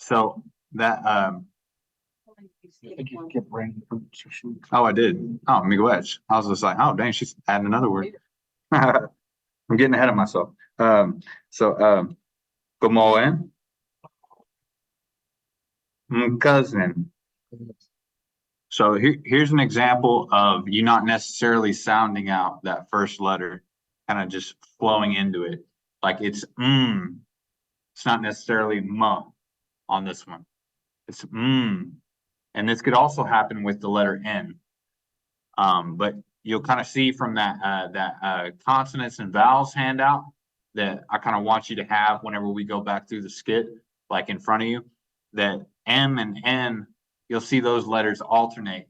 So that I think you kept bringing fruit. oh, I did. Oh, miigwech. I was just like, oh dang, she's adding another word. I'm getting ahead of myself. So Gumoen, cousin. So here's an example of you not necessarily sounding out that first letter, kind of just flowing into it. Like it's it's not necessarily m on this one. It's and this could also happen with the letter n. But you'll kind of see from that consonants and vowels handout that I kind of want you to have whenever we go back through the skit, like in front of you, that M and N, you'll see those letters alternate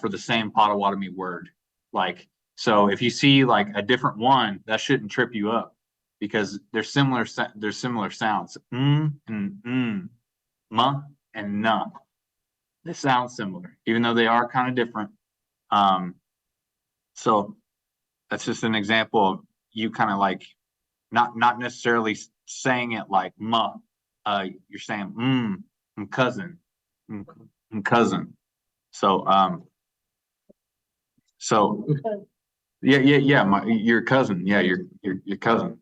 for the same Potawatomi word. Like, so if you see like a different one, that shouldn't trip you up because they're similar. They're similar sounds. And ma and na. They sound similar, even though they are kind of different. Um, so that's just an example of you kind of like not necessarily saying it like ma. You're saying cousin, cousin. So so yeah. Your cousin, yeah, your cousin,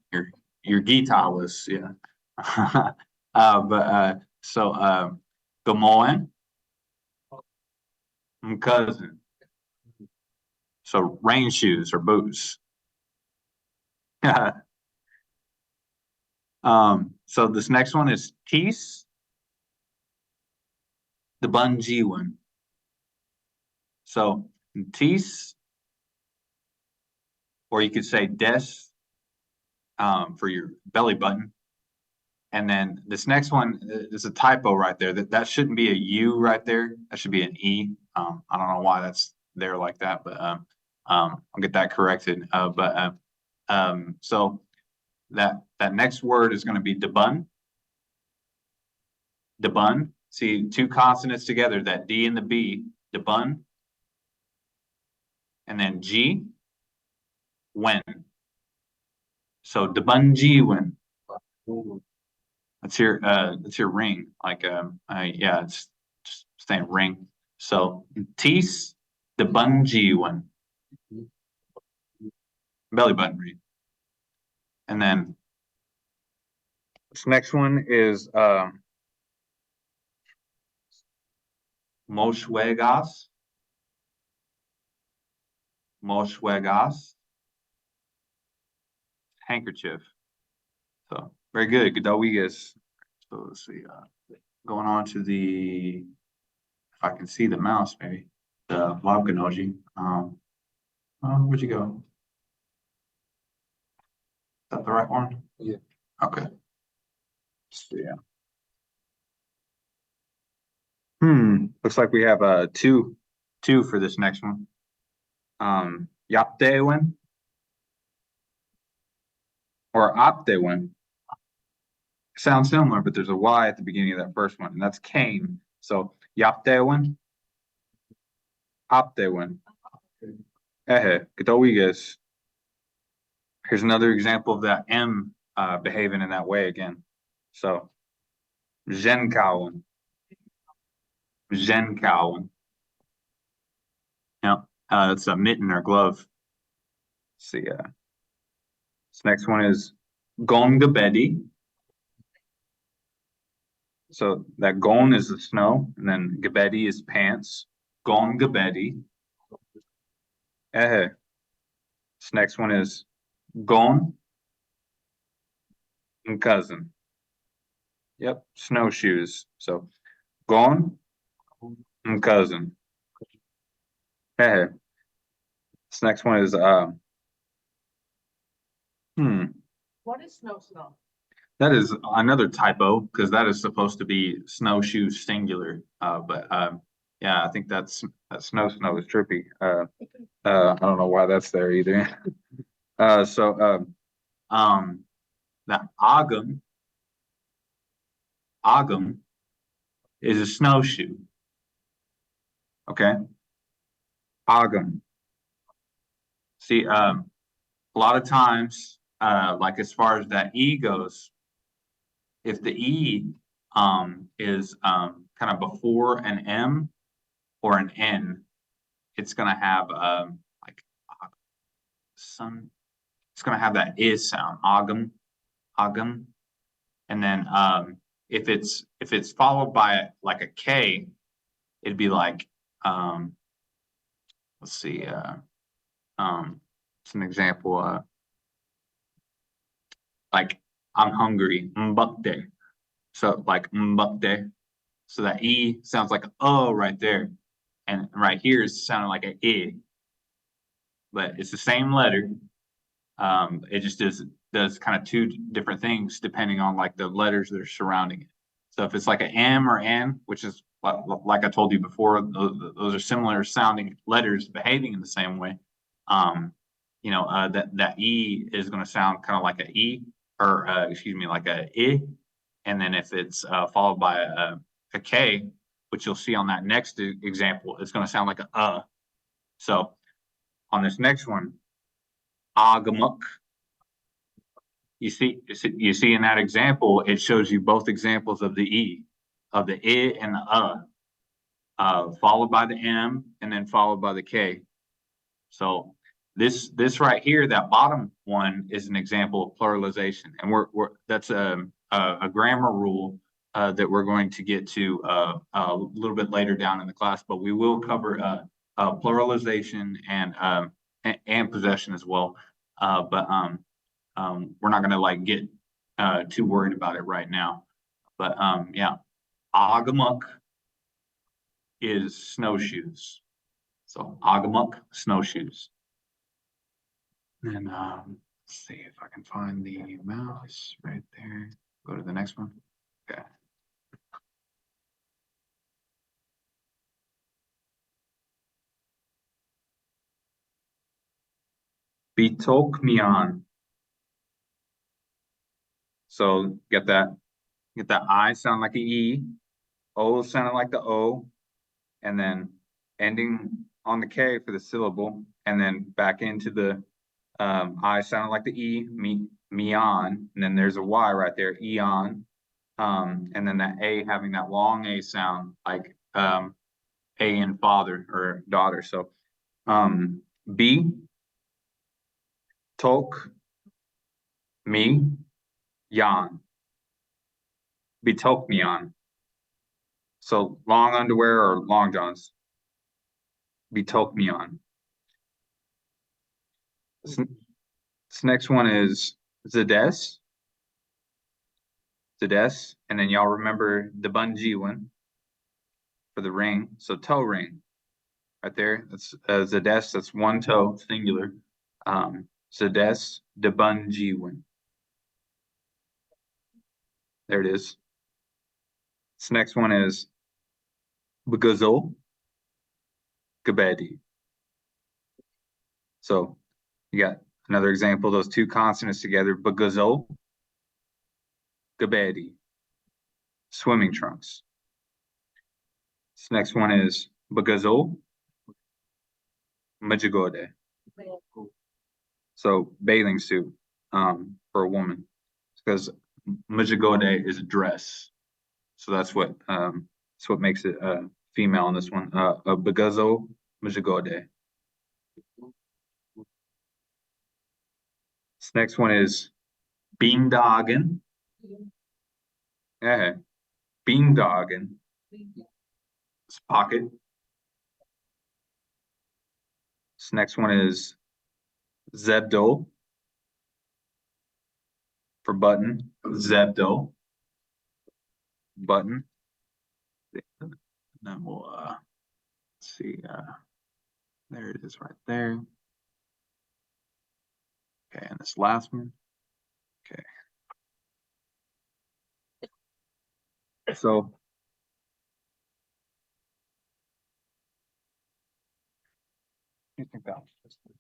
your Gita was yeah. Gamoan, cousin. So rain shoes or boots. So this next one is Tees, the bungee one. So Tees, or you could say Des for your belly button. And then this next one is a typo right there. That shouldn't be a U right there. That should be an E. I don't know why that's there like that, but I'll get that corrected. So that next word is going to be debun. Debun. See two consonants together, that D and the B. Debun. And then G. When. So debunji when. That's your ring. Like yeah, it's just saying ring. So tees debunji when. Belly button read. And then this next one is Moshwegas. Moshwegas. Handkerchief. So very good. Gadawigas. So let's see. Going on to the, if I can see the mouse, maybe the Wabganoji. Where'd you go? Is that the right one? Yeah. Okay. So, yeah. Looks like we have two for this next one. Yaptewen or Optewen. Sounds similar, but there's a Y at the beginning of that first one, and that's Kane. So Yaptewen, Optewen. Katawigas. Here's another example of that M behaving in that way again. So Zenkawen. Zenkawen. Yeah, it's a mitten or glove. Let's see, this next one is Gongabedi. So that gon is the snow, and then gabedi is pants. Gongabedi. This next one is gon and cousin. Yep, snowshoes. So gon and cousin. This next one is What is snow? that is another typo because that is supposed to be snowshoe singular. But yeah, I think that snow is trippy. I don't know why that's there either. So that agam is a snowshoe. Okay, agam. See, a lot of times, like as far as that E goes, if the E is kind of before an M or an N, it's gonna have like some. It's gonna have that is sound, agam, agam, and then if it's followed by like a K, it'd be like let's see, it's an example, like I'm hungry, mbukde. So like mbukde. So that E sounds like a right there. And right here is sounding like an I. But it's the same letter. It just does kind of two different things depending on like the letters that are surrounding it. So if it's like an M or N, which is like I told you before, those are similar sounding letters behaving in the same way. That E is going to sound kind of like a E, or excuse me, like a I. And then if it's followed by a K, which you'll see on that next example, it's going to sound like a. So on this next one, agamuk. You see in that example, it shows you both examples of the E, of the I and the followed by the M and then followed by the K. So this right here, that bottom one is an example of pluralization, and that's a grammar rule that we're going to get to a little bit later down in the class, but we will cover pluralization and possession as well. But we're not going to like get too worried about it right now. But yeah, agamuk is snowshoes. So agamuk, snowshoes. And let's see if I can find the mouse right there. Go to the next one. Okay. Bitokmian. So get that I sound like an E, O sounding like the O, and then ending on the K for the syllable, and then back into the I sounding like the E, meon, and then there's a Y right there, eon, and then that A having that long A sound like A in father or daughter. So B, tok, me, yan, bitokmion. So long underwear or long johns, bitokmion. This next one is Zades. Zades. And then y'all remember the bungee one for the ring. So toe ring right there. That's Zades. That's one toe, singular. Zades, the bungee one. There it is. This next one is Bugazol, Gabedi. So you got another example, those two consonants together, Bugazol, Gabedi, swimming trunks. This next one is Bugazol, Majigode. So bathing suit for a woman, because Majigode is a dress. So that's what makes it female in this one. Bagazo Majigode. This next one is Beandoggin. Yeah, Beandoggin. It's pocket. This next one is Zebdo for button. Zebdo. Button. And then we'll let's see, there it is right there. Okay, and this last one. Okay. So you think that was just the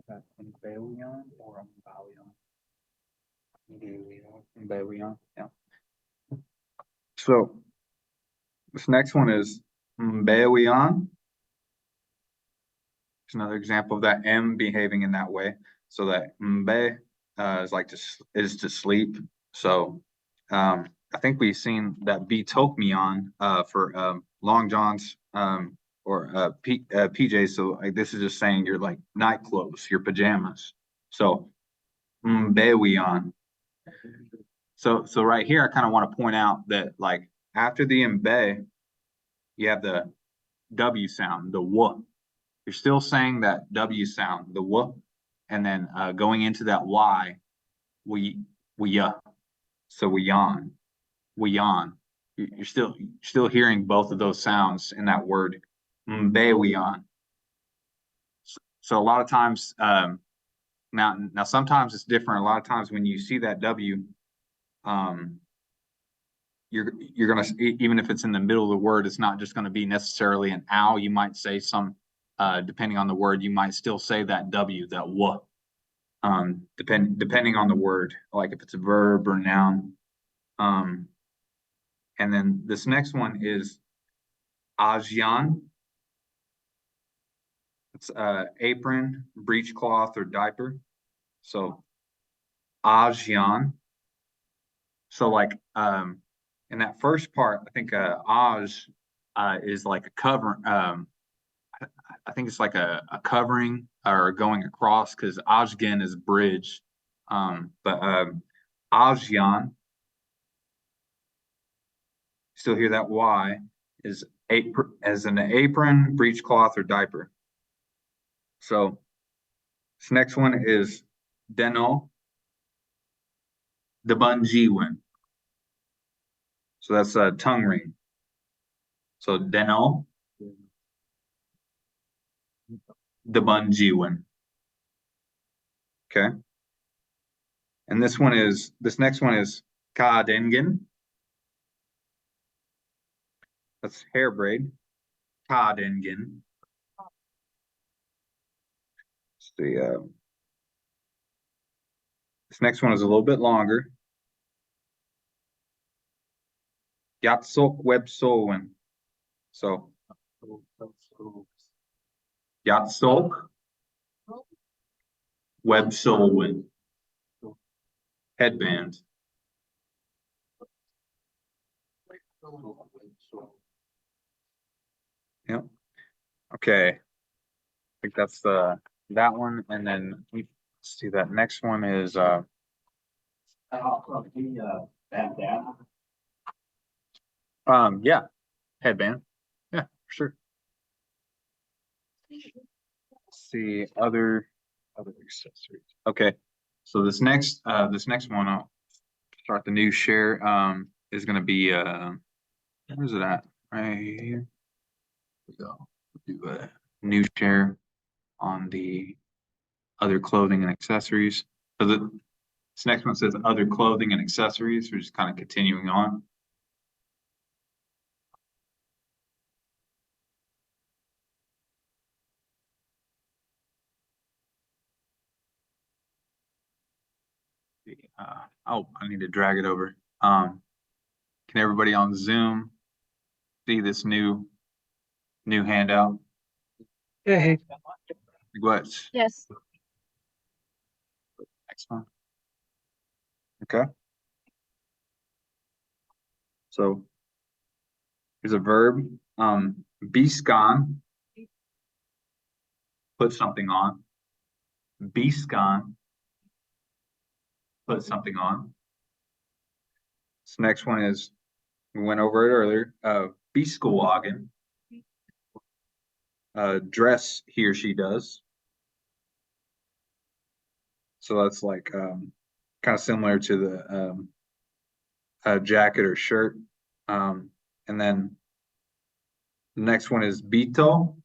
that Mbalion or Mbalion? Yeah. So this next one is Mbalion. It's another example of that M behaving in that way. So that Mbe is like to sleep. So I think we've seen that be Tokmion for long johns or PJs. So like this is just saying your like night clothes, your pajamas. So Mbewion. So right here, I kind of want to point out that like after the mbe, you have the W sound, the w. You're still saying that W sound, the w, and then going into that Y, we so we yawn, we yawn. You're still hearing both of those sounds in that word, mbe we yawn. So a lot of times, now sometimes it's different. A lot of times when you see that W, um, you're gonna even if it's in the middle of the word, it's not just gonna be necessarily an ow. You might say some, depending on the word, you might still say that W, that w. Depending on the word, like if it's a verb or noun. And then this next one is Ajian. It's apron, breechcloth, or diaper. So Ajian. So like in that first part, I think Aj is like a cover. I think it's like a covering or going across because Ajgen is bridge. But Ajian, still hear that Y is as an apron, breechcloth, or diaper. So this next one is Deno, the Bunjiwin. So that's a tongue ring. So Deno, the Bunjiwin. Okay. And this next one is Ka Dengen. That's hair braid. Ka Dengen. See, this next one is a little bit longer. Yatsok Web Solwin. So Yatsok Web Solwin. Headband. Yep. Okay. I think that's that one. And then let's see, that next one is yeah, headband. Yeah, for sure. Let's see other accessories. Okay. So this next one, I'll start the new share is gonna be where's it at? Right here. We go. Do a new share on the other clothing and accessories. So this next one says other clothing and accessories. We're just kind of continuing on. Oh, I need to drag it over. Can everybody on Zoom see this new handout? Hey. What? Yes. Next one. Okay. So here's a verb. Be gone. Put something on. Be gone. Put something on. This next one is, we went over it earlier. Be schoolwagen. Dress he or she does. So that's like kind of similar to the jacket or shirt. And then the next one is Bito.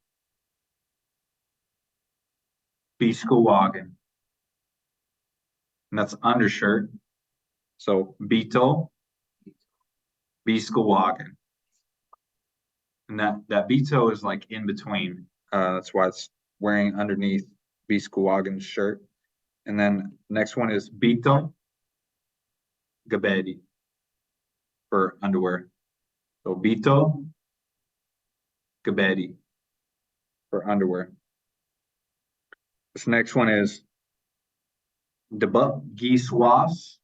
Be schoolwagen. And that's undershirt. So Bito. Be schoolwagen. And that Bito is like in between. That's why it's wearing underneath B Schoolwagen's shirt. And then next one is Bito Gabedi for underwear. So Bito Gabedi for underwear. This next one is Debut Giswas.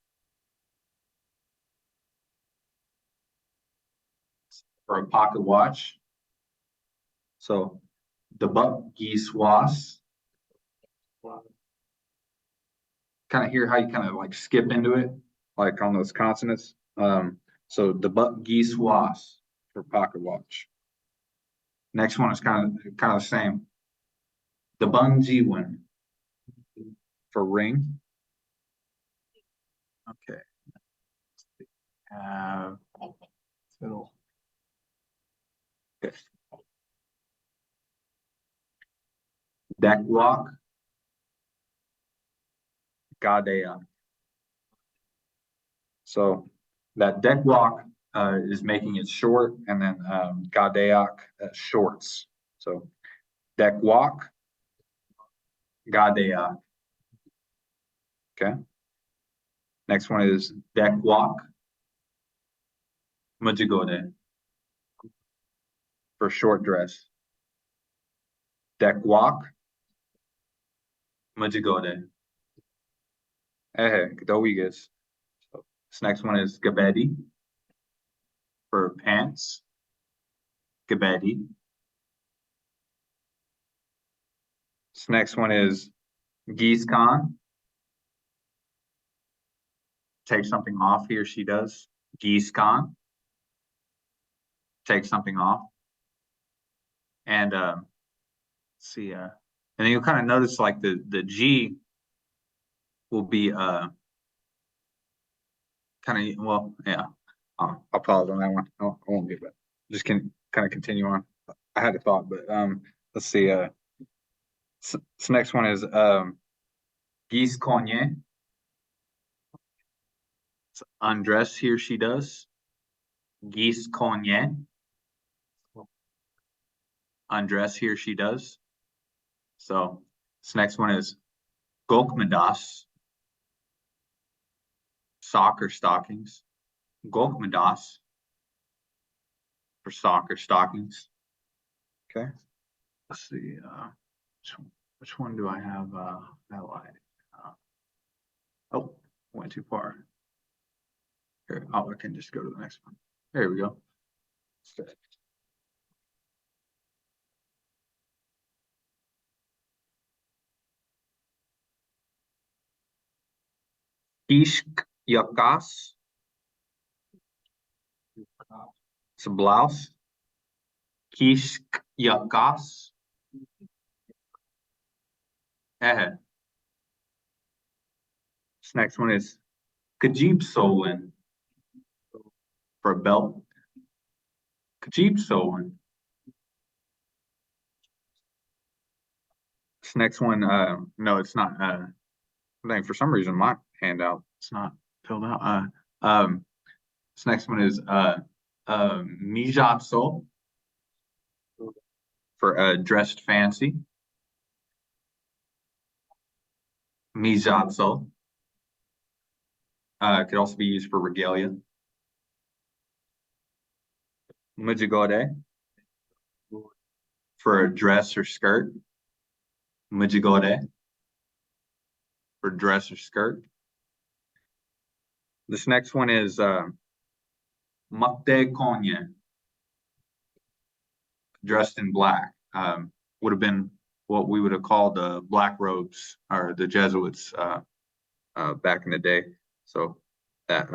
for a pocket watch. So the buck geese was. Kind of hear how you kind of like skip into it, like on those consonants. So the buck geese was for pocket watch. Next one is kind of the same. The bung ji win for ring. Okay. Fiddle. Okay. Deck walk. Gadea. So that deck walk is making it short, and then Gadeak shorts. So deck walk, Gadeak. Okay. Next one is deck walk, Mujigode for short dress. Deck walk, Mujigode. Gdowigas. So this next one is Gabedi for pants. Gabedi. This next one is Geescon. Take something off, he or she does. Geescon. Take something off. And let's see, and then you'll kind of notice like the G will be kind of, well, yeah. I'll pause on that one. I won't do it. Just can kind of continue on. I had a thought, but let's see. This next one is Geese Conye. It's undress he or she does. Geese Conye. Undress he or she does. So this next one is Gokmadas. Soccer stockings. Gokmadas for soccer stockings. Okay. Let's see. Which one do I have highlighted? Oh, went too far. Here, I can just go to the next one. There we go. Ishk yakas. It's a blouse. Kishk yakas. This next one is Kajib Solin for a belt. Kajib Solin. This next one, no, it's not. I think for some reason my handout it's not filled out. This next one is Mijatso for dressed fancy. Mijatso. Could also be used for regalia. Mujigode for a dress or skirt. Mujigode for dress or skirt. This next one is Makde Konye, dressed in black. Would have been what we would have called the black robes or the Jesuits back in the day. So that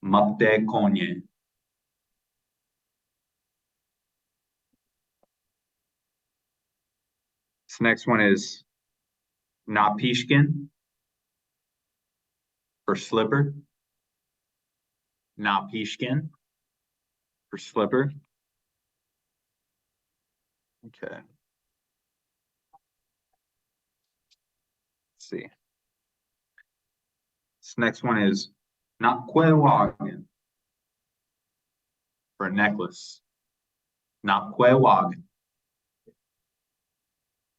Makde Konye. This next one is Napishkin for slipper. Napishkin for slipper. Okay. Let's see. This next one is Nakwewagen for a necklace. Nakwewagen.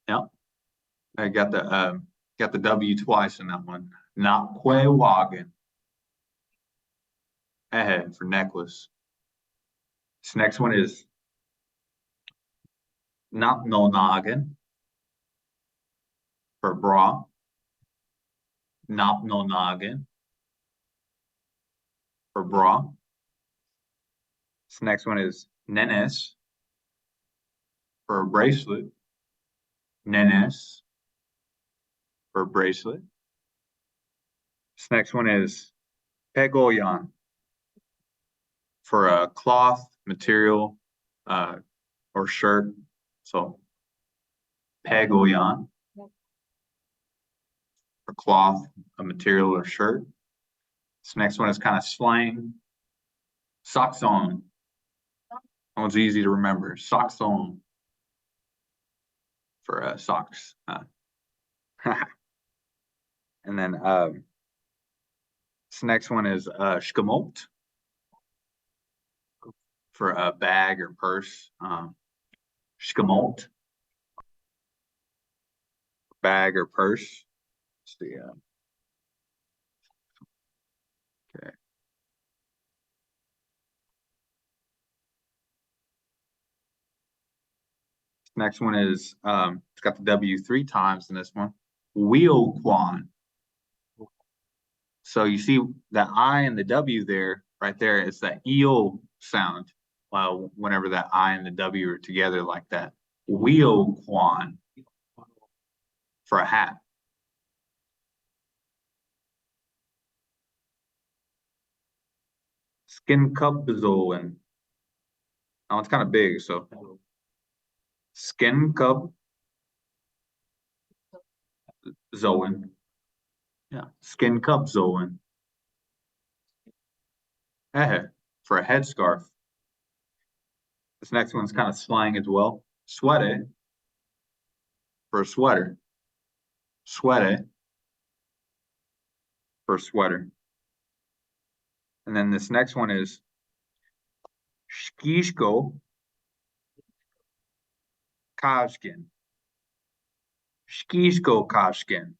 Yep. I got the W twice in that one. Nakwewagen. Ahead for necklace. This next one is Napnonagen for bra. Napnonagen for bra. This next one is nenes for a bracelet. Nenes for a bracelet. This next one is pegoyan for a cloth material or shirt. So pegoyan for cloth, a material or shirt. This next one is kind of slang. Soxon. That one's easy to remember. Soxon for socks. And then this next one is shkamot for a bag or purse. Shkamot, bag or purse. Let's see. Okay. Next one is it's got the W 3 times in this one. Wheelquan. So you see the I and the W there, right there. It's that eel sound. Whenever that I and the W are together like that. Wheelquan for a hat. Skin cup zoen. Oh, it's kind of big, so skin cup zoen. Yeah, skin cup zoen. For a headscarf. This next one's kind of slang as well. Sweater for a sweater. Sweater for a sweater. And then this next one is Shkishko Kashkin. Shkishko Kashkin.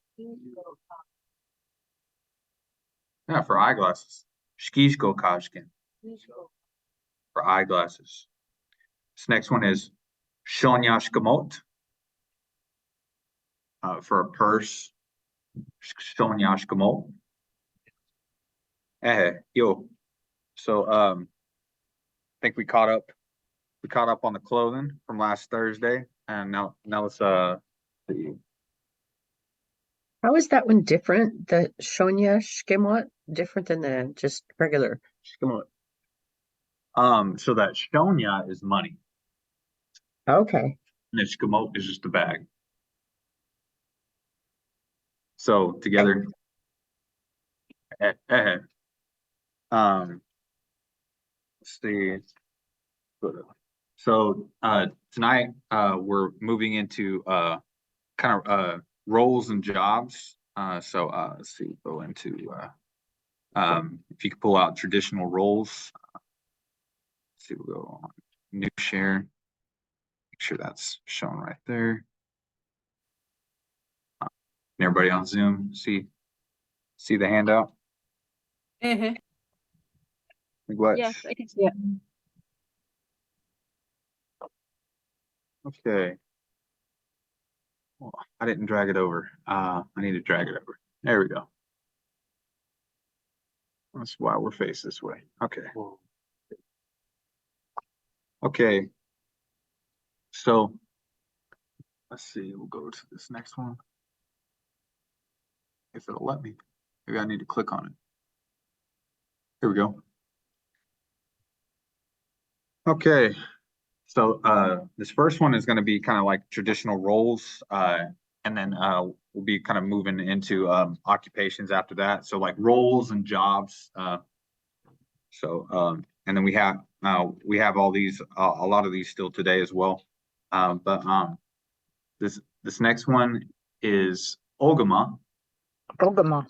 Yeah, for eyeglasses. Shkishko Kashkin for eyeglasses. This next one is Shonyashkamot for a purse. Shonyashkamot. Yo. So I think we caught up on the clothing from last Thursday, and now let's see. How is that one different? The Shonya Shkimot different than the just regular Shkimot? So that Shonya is money, Okay. and the Shkamot is just a bag. So together, let's see. So tonight we're moving into kind of roles and jobs. So let's see, go into if you could pull out traditional roles. Let's see, we'll go on new share. Make sure that's shown right there. Can everybody on Zoom see the handout? Mm-hmm. What? Yes, I can see it. Okay. Well, I didn't drag it over. I need to drag it over. There we go. That's why we're faced this way. Okay. Okay. So let's see. We'll go to this next one. If it'll let me. Maybe I need to click on it. Here we go. Okay. So this first one is going to be kind of like traditional roles, and then we'll be kind of moving into occupations after that. So like roles and jobs. And then we have all these a lot of these still today as well. But this next one is Ogama Ogama.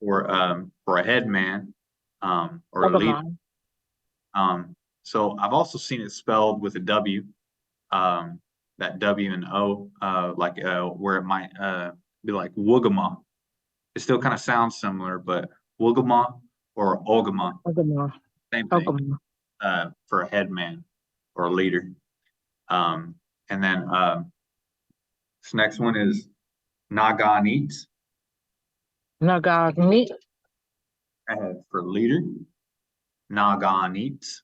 for a head man or a leader. So I've also seen it spelled with a W, that W and O, like where it might be like Woogama. It still kind of sounds similar, but Woogama or Ogama, Ogama. same thing, Ogama. for a head man or a leader. And then this next one is Naganit Nagani. for leader. Naganit.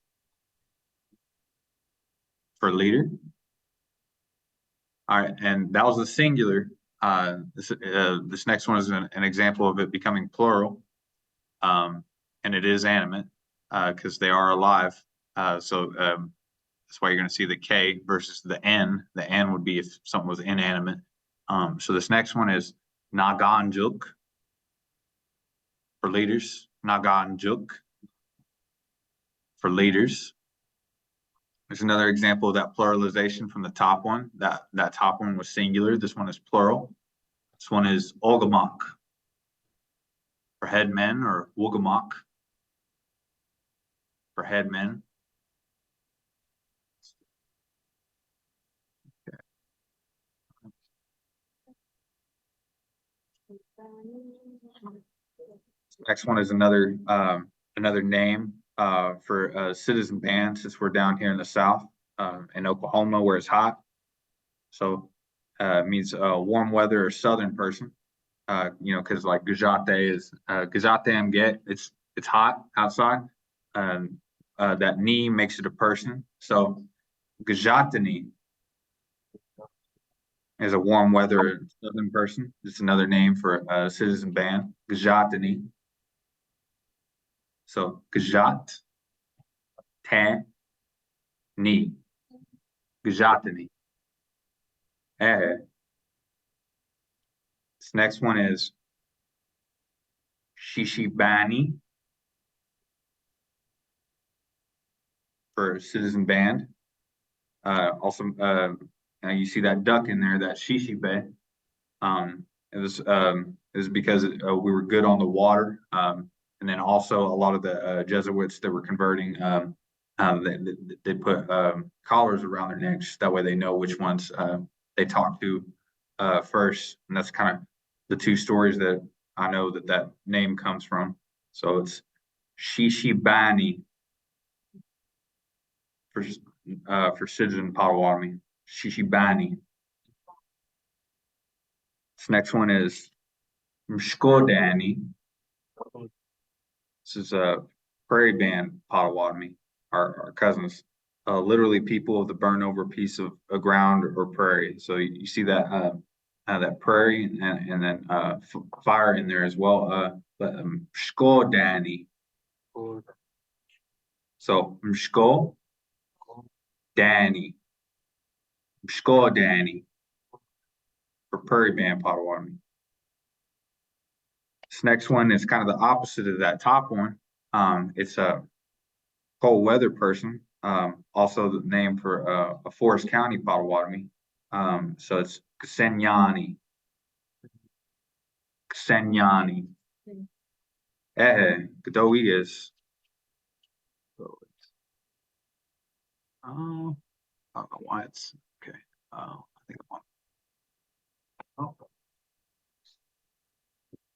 for leader. All right, and that was the singular. This next one is an example of it becoming plural. And it is animate, because they are alive. So that's why you're going to see the K versus the N. The N would be if something was inanimate. So this next one is Naganjuk for leaders. Naganjuk for leaders. There's another example of that pluralization from the top one. That top one was singular. This one is plural. This one is Ogamak for headmen, or Wugamak for headmen. Next one is another name for a citizen band, since we're down here in the South, in Oklahoma where it's hot. So it means warm weather or southern person. Because like Gajate is Gajate get it's hot outside. That ni makes it a person. So Gajatani is a warm weather southern person. It's another name for a citizen band. Gajatani. So Gajat Tan Ni. Gajatani. This next one is Shishibani for citizen band. Also, you see that duck in there, that Shishibe. It was because we were good on the water. And then also a lot of the Jesuits that were converting, they put collars around their necks. That way they know which ones they talk to first. And that's kind of the two stories that I know that name comes from. So it's Shishibani for citizen Potawatomi. Shishibani. This next one is Mshkodani. This is a prairie band Potawatomi, our cousins. Literally people of the burned over piece of ground or prairie. So you see that that prairie and then fire in there as well. But Mshkodani. So Mshko Danny. Mshkodani for prairie band Potawatomi. This next one is kind of the opposite of that top one. It's a cold weather person. Also the name for a Forest County Potawatomi. So it's Kasenyani. Kasenyani. Kadowi is. I don't know why it's okay. I think I'm on. Oh,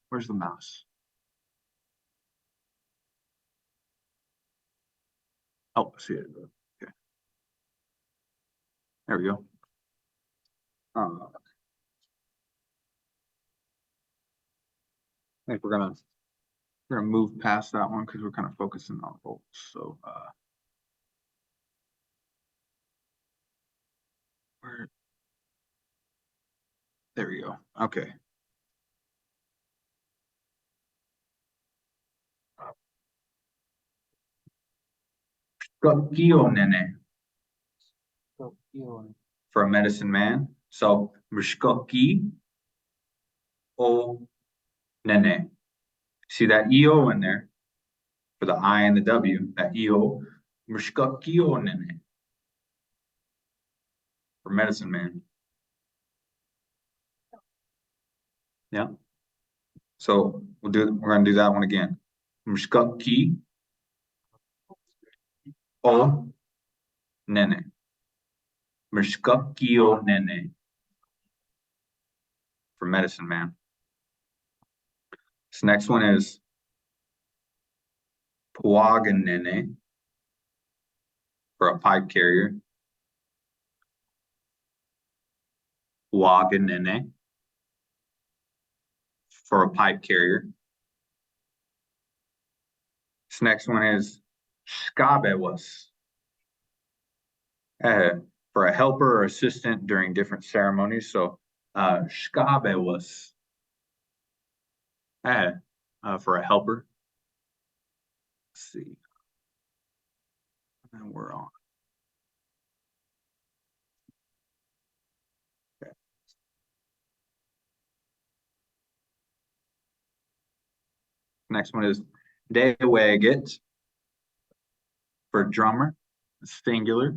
where's the mouse? Oh, I see it. Okay. There we go. I think we're gonna move past that one because we're kind of focusing on bolts. So there we go. Okay. Nene for a medicine man. So Mshkoki O Nene. See that EO in there for the I and the W, that EO. Mshkoki O Nene for medicine man. Yeah. So we're gonna do that one again. Mshkoki O Nene. Mshkoki O Nene for medicine man. This next one is Puaganene for a pipe carrier. Puaganene for a pipe carrier. This next one is Skabewas for a helper or assistant during different ceremonies. So, Shkabe was for a helper. Let's see. And we're on. Okay. Next one is Dewaget for drummer, singular.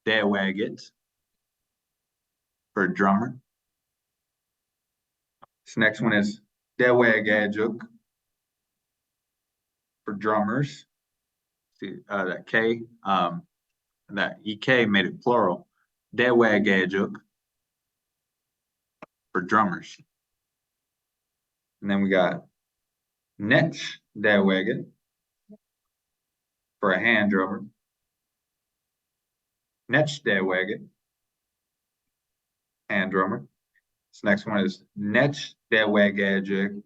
Dewaget for drummer. This next one is Dewagejuk for drummers. See that K, that EK made it plural. Dewagejuk for drummers. And then we got Netch Dewaget for a hand drummer. Netch Dewaget, hand drummer. This next one is Netch Dewagejuk.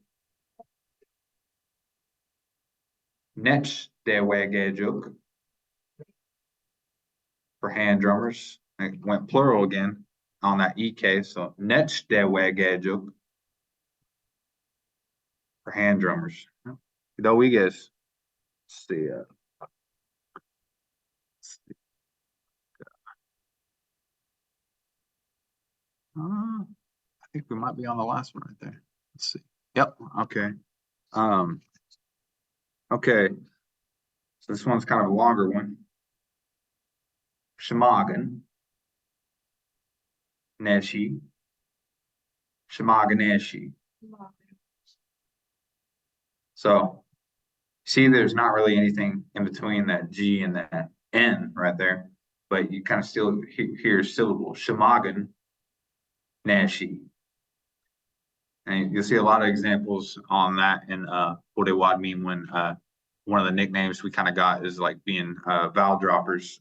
Netch Dewagejuk for hand drummers. It went plural again on that EK, so Netch Dewagejuk for hand drummers. Though we guess, see, I think we might be on the last one right there. Let's see. Yep. Okay. Okay. So this one's kind of a longer one. Shemagan. Neshi. Shemaganeshi. So see, there's not really anything in between that G and that N right there, but you kind of still hear syllable. Shemagan. Nashi. And you'll see a lot of examples on that in Odewadmin when one of the nicknames we kind of got is like being vowel droppers.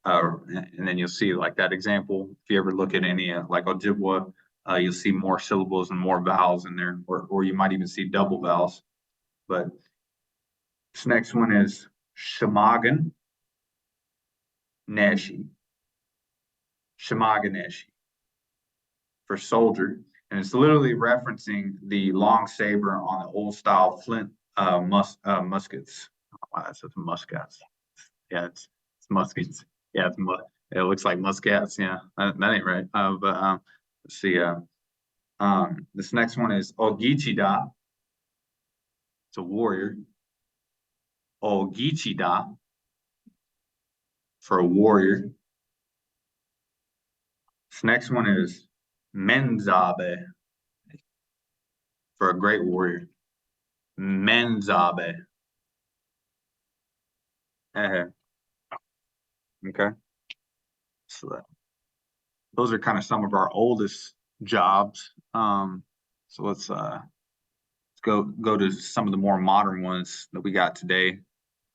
And then you'll see like that example. If you ever look at any like Ojibwa, you'll see more syllables and more vowels in there, or you might even see double vowels. But this next one is Shemagan Nashi. Shemaganeshi for soldier. And it's literally referencing the long saber on the old style flint muskets. Oh, wow, that says muskets. Yeah, it's muskets. Yeah, it looks like muskets. Yeah, that ain't right. But let's see. This next one is Ogichida. It's a warrior. Ogichida for a warrior. This next one is Menzabe for a great warrior. Menzabe. Okay. So those are kind of some of our oldest jobs. So let's go to some of the more modern ones that we got today.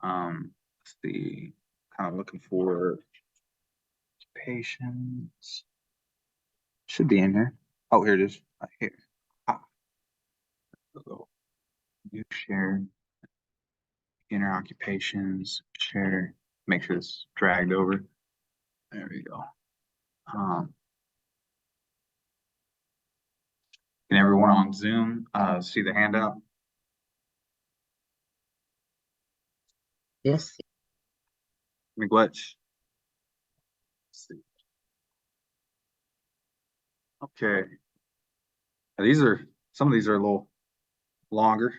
Let's see, kind of looking for patients. Should be in here. Oh, here it is. Right here. You share inner occupations, share, make sure it's dragged over. There we go. Can everyone on Zoom see the handout? Yes. Miigwech. Okay. These are some of these are a little longer.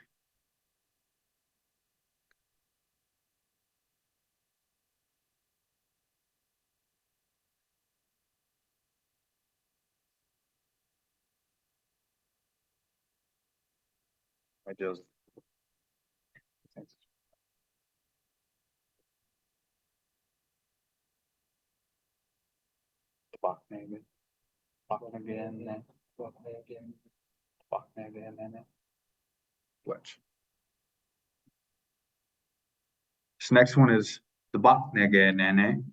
I just Which this next one is the Bach Nene.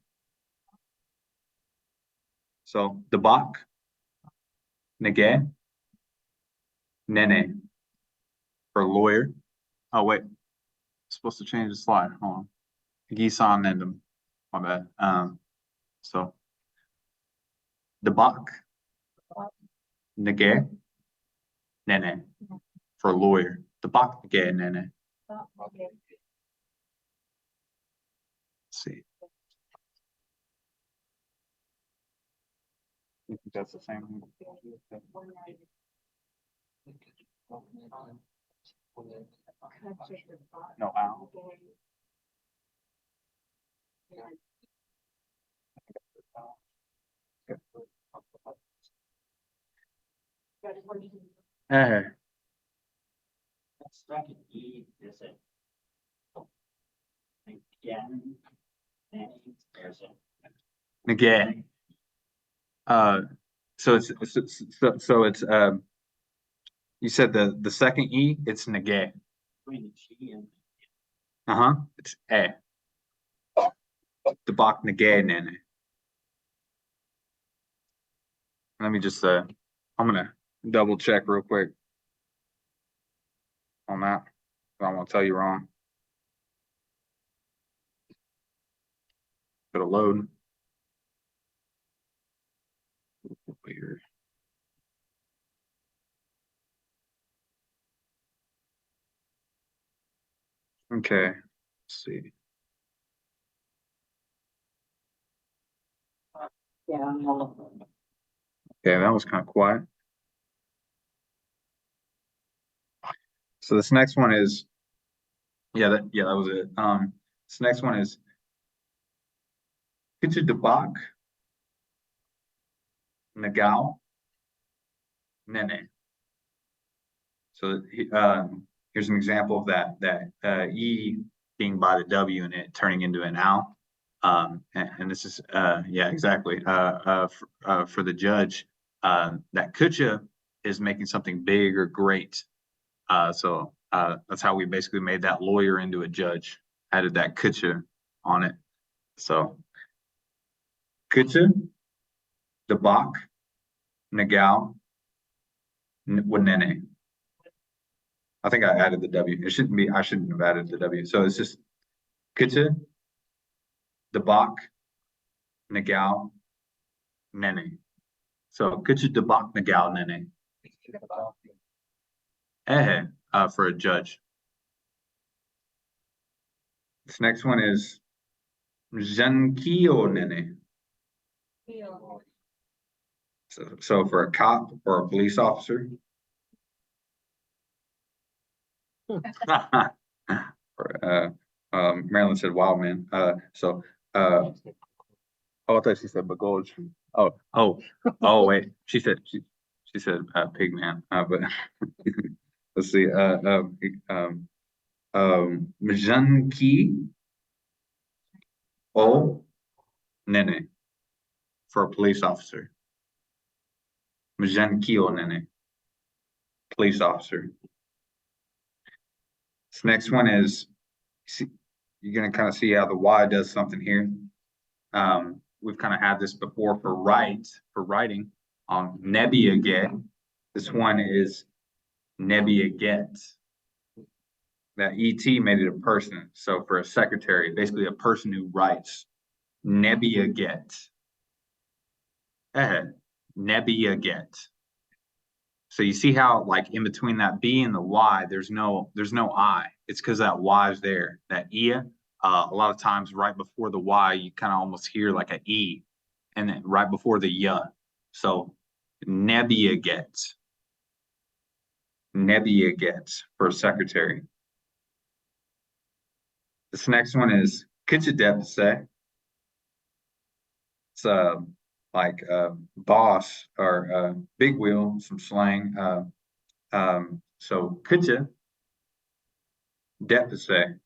So the Bach Nege Nene for lawyer. Oh wait, supposed to change the slide. Hold on. Gisan Nendem. My bad. So the bak, nege, nene for lawyer. The bak nege nene. Let's see. You think that's the same? No, how? Eh, Second E, is it? Again. Or is it? nege. So it's you said the second E, it's nege. Between the G and Uh-huh. It's e. The bak nege nene. Let me just I'm gonna double check real quick on that. I don't want to tell you wrong. It'll load. Weird. Okay. Let's see. Yeah. Yeah, that was kind of quiet. So this next one is, that was it. This next one is Kitchen Debak, Nagao, Nene. So here's an example of that E being by the W and it turning into an ow. And this is yeah, exactly. For the judge, that kucha is making something big or great. So that's how we basically made that lawyer into a judge. Added that kucha on it. So kucha, debak, nagao, wanene. I think I added the W. It shouldn't be. I shouldn't have added the W. So it's just kucha, debak, nagao, nene. So kucha, debak, nagao, nene. For a judge. This next one is Jankio Nene. So for a cop or a police officer. Marilyn said wild man. Oh, I thought she said Bagoj. Oh, wait. She said pig man. But let's see. Mjanki O Nene for a police officer. Mjanki O Nene, police officer. This next one is, you're gonna kind of see how the Y does something here. We've kind of had this before for writing on Nebiaget. This one is Nebiaget. That ET made it a person. So for a secretary, basically a person who writes. Nebiaget. Nebiaget. So you see how like in between that B and the Y, there's no I. It's because that Y is there. That ia. A lot of times right before the Y, you kind of almost hear like an E, and then right before the ya. So Nebiaget. Nebiaget for secretary. This next one is Kitchadepse. It's like boss or big wheel, some slang. So Kitcha Depse.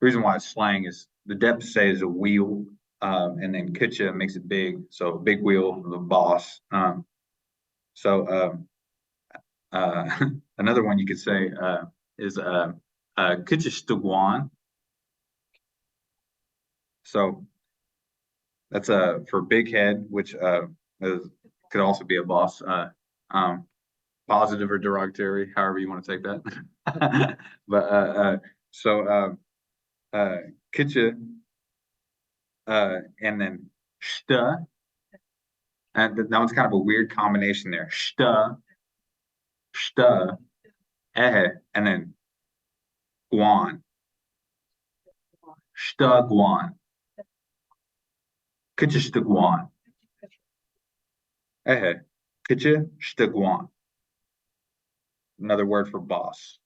Reason why it's slang is the Depse is a wheel, and then Kitcha makes it big. So big wheel, the boss. Another one you could say is Kitcha Stugwan. So that's for big head, which could also be a boss. Positive or derogatory, however you want to take that. But Kitcha, and then Shta. And that one's kind of a weird combination there. Shta, shta, and then guan. Shta guan. Kitcha shta guan. Kitcha shta guan. Another word for boss.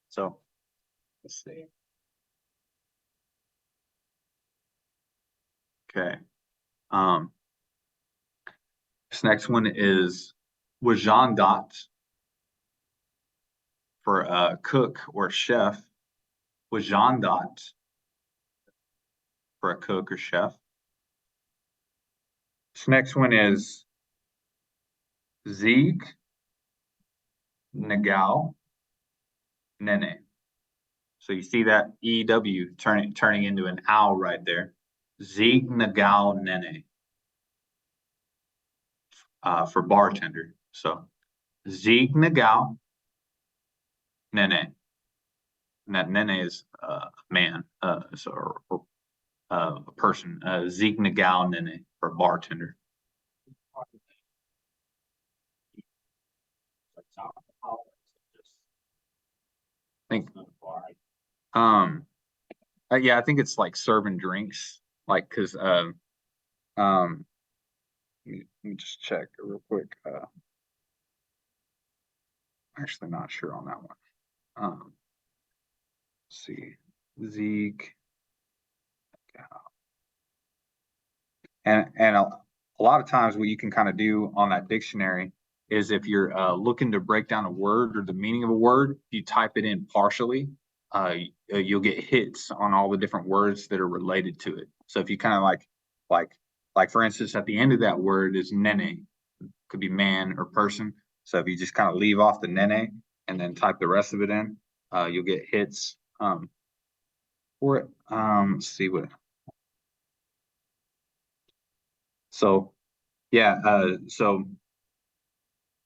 So let's see. Okay. This next one is wajandat for a cook or chef. Wajandat for a cook or chef. This next one is Zieg Nagao Nene. So you see that EW turning into an owl right there. Zieg Nagao Nene. For bartender. So Zieg Nagao Nene. And that Nene is a man, or a person. Zieg Nagao Nene for bartender. Think, yeah, I think it's like serving drinks, like, cause, let me just check real quick. Actually not sure on that one. Let's see, Zeke. And a lot of times what you can kind of do on that dictionary is if you're looking to break down a word or the meaning of a word, you type it in partially, you'll get hits on all the different words that are related to it. So if you kind of like for instance, at the end of that word is nene, could be man or person. So if you just kind of leave off the nene and then type the rest of it in, you'll get hits for it. Let's see what. So yeah, so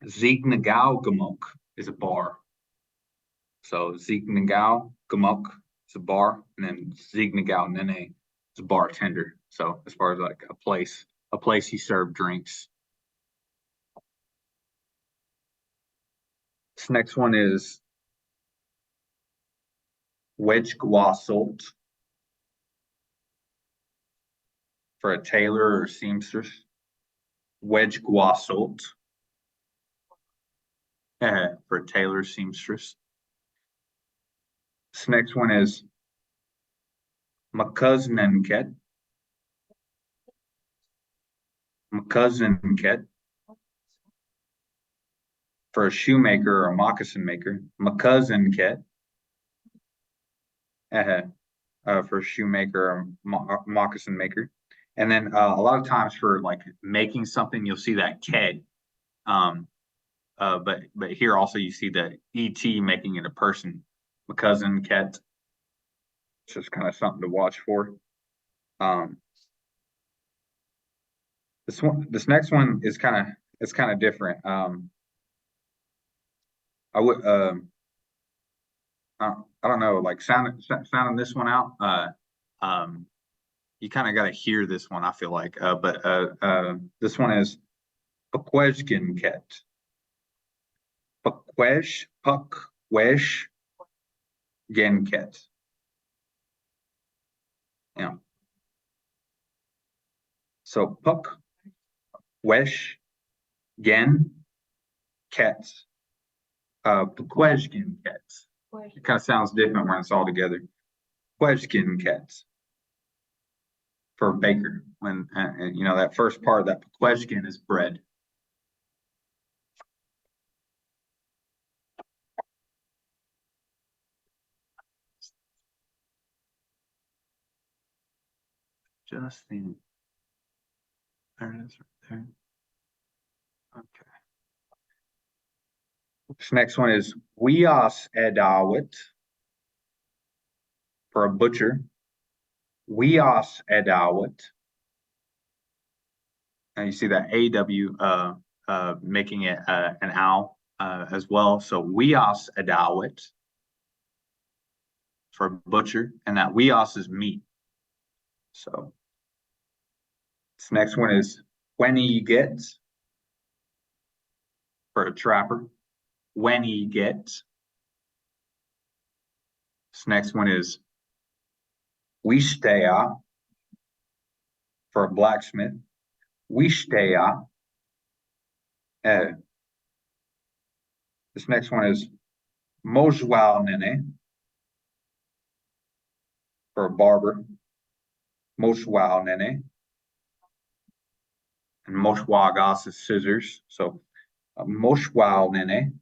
Zieg Nagao Gamok is a bar. So Zieg Nagao Gamok is a bar, and then Zieg Nagao Nene is a bartender. So as far as like a place you serve drinks. This next one is Wedge Gwasult for a tailor or seamstress. Wedge Gwasult for a tailor or seamstress. This next one is Makaznenket. Makaznenket for a shoemaker or a moccasin maker. Makaznenket. For a shoemaker or moccasin maker. And then a lot of times for like making something, you'll see that K. But here also you see the ET making it a person. Makaznenket. It's just kind of something to watch for. This next one is kind of different. I would I don't know, like sounding this one out. You kind of got to hear this one, I feel like. But this one is Pakwezginket. Pakwezginket. Yeah. So Pakwezginket. Pakwezginket. It kind of sounds different when it's all together. Pakwezginket. For baker, when you know that first part, that Pakwezgin is bread. Justin. There it is right there. Okay. This next one is Wias Edawit for a butcher. Wias Edawit. And you see that AW making it an owl as well. So Wias Edawit for a butcher, and that Wias is meat. So This next one is when he gets for a trapper. When he gets. This next one is Wishtaya for a blacksmith. Wishtaya. This next one is Mojwalnene for a barber. Mojwalnene. And Moshwagas is scissors. So Moshwalnene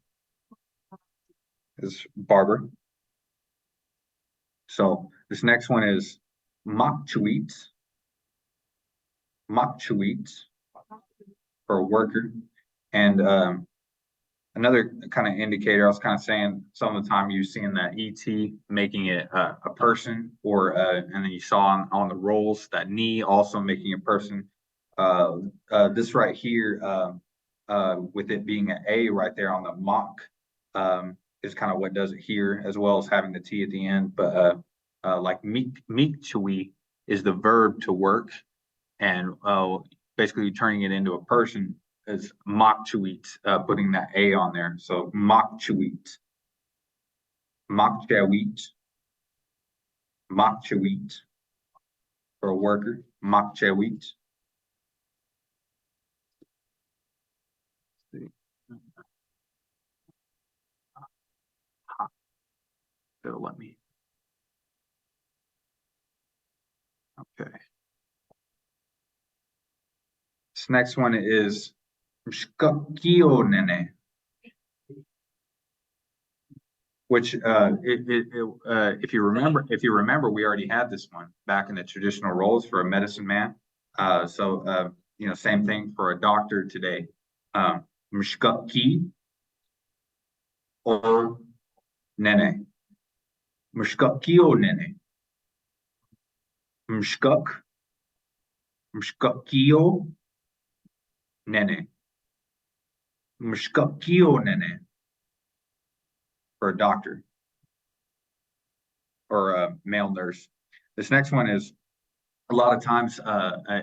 is barber. So this next one is Makchuit. Makchuit for a worker. And another kind of indicator, I was kind of saying some of the time you've seen that ET making it a person, or and then you saw on the rolls that knee also making a person. This right here, with it being an A right there on the mock, is kind of what does it here, as well as having the T at the end. But like mikchui is the verb to work, and basically turning it into a person is makchuit, putting that A on there. So makchuit, makchawit, makchawit for a worker, makchawit. It'll let me. Okay. This next one is Mshkakionene, which if you remember, we already had this one back in the traditional roles for a medicine man. So same thing for a doctor today. Mshkaki o nene. Mshkakio nene. Mshkak. Mshkakio nene. Mshkakio nene. For a doctor or a male nurse. This next one is a lot of times,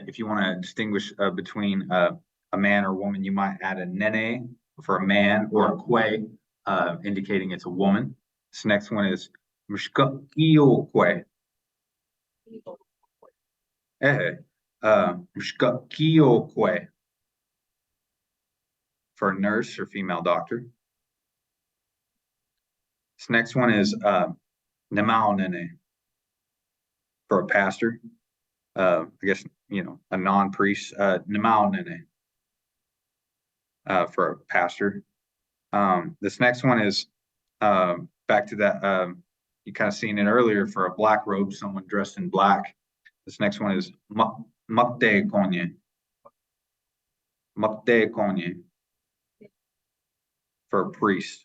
if you want to distinguish between a man or woman, you might add a nene for a man, or a kwe, indicating it's a woman. This next one is mshkakio kwe. Mshkakio kwe for a nurse or female doctor. This next one is namao nene for a pastor. I guess, a non-priest, namao nene for a pastor. This next one is back to that, you kind of seen it earlier for a black robe, someone dressed in black. This next one is makte konye. Makte konye for a priest.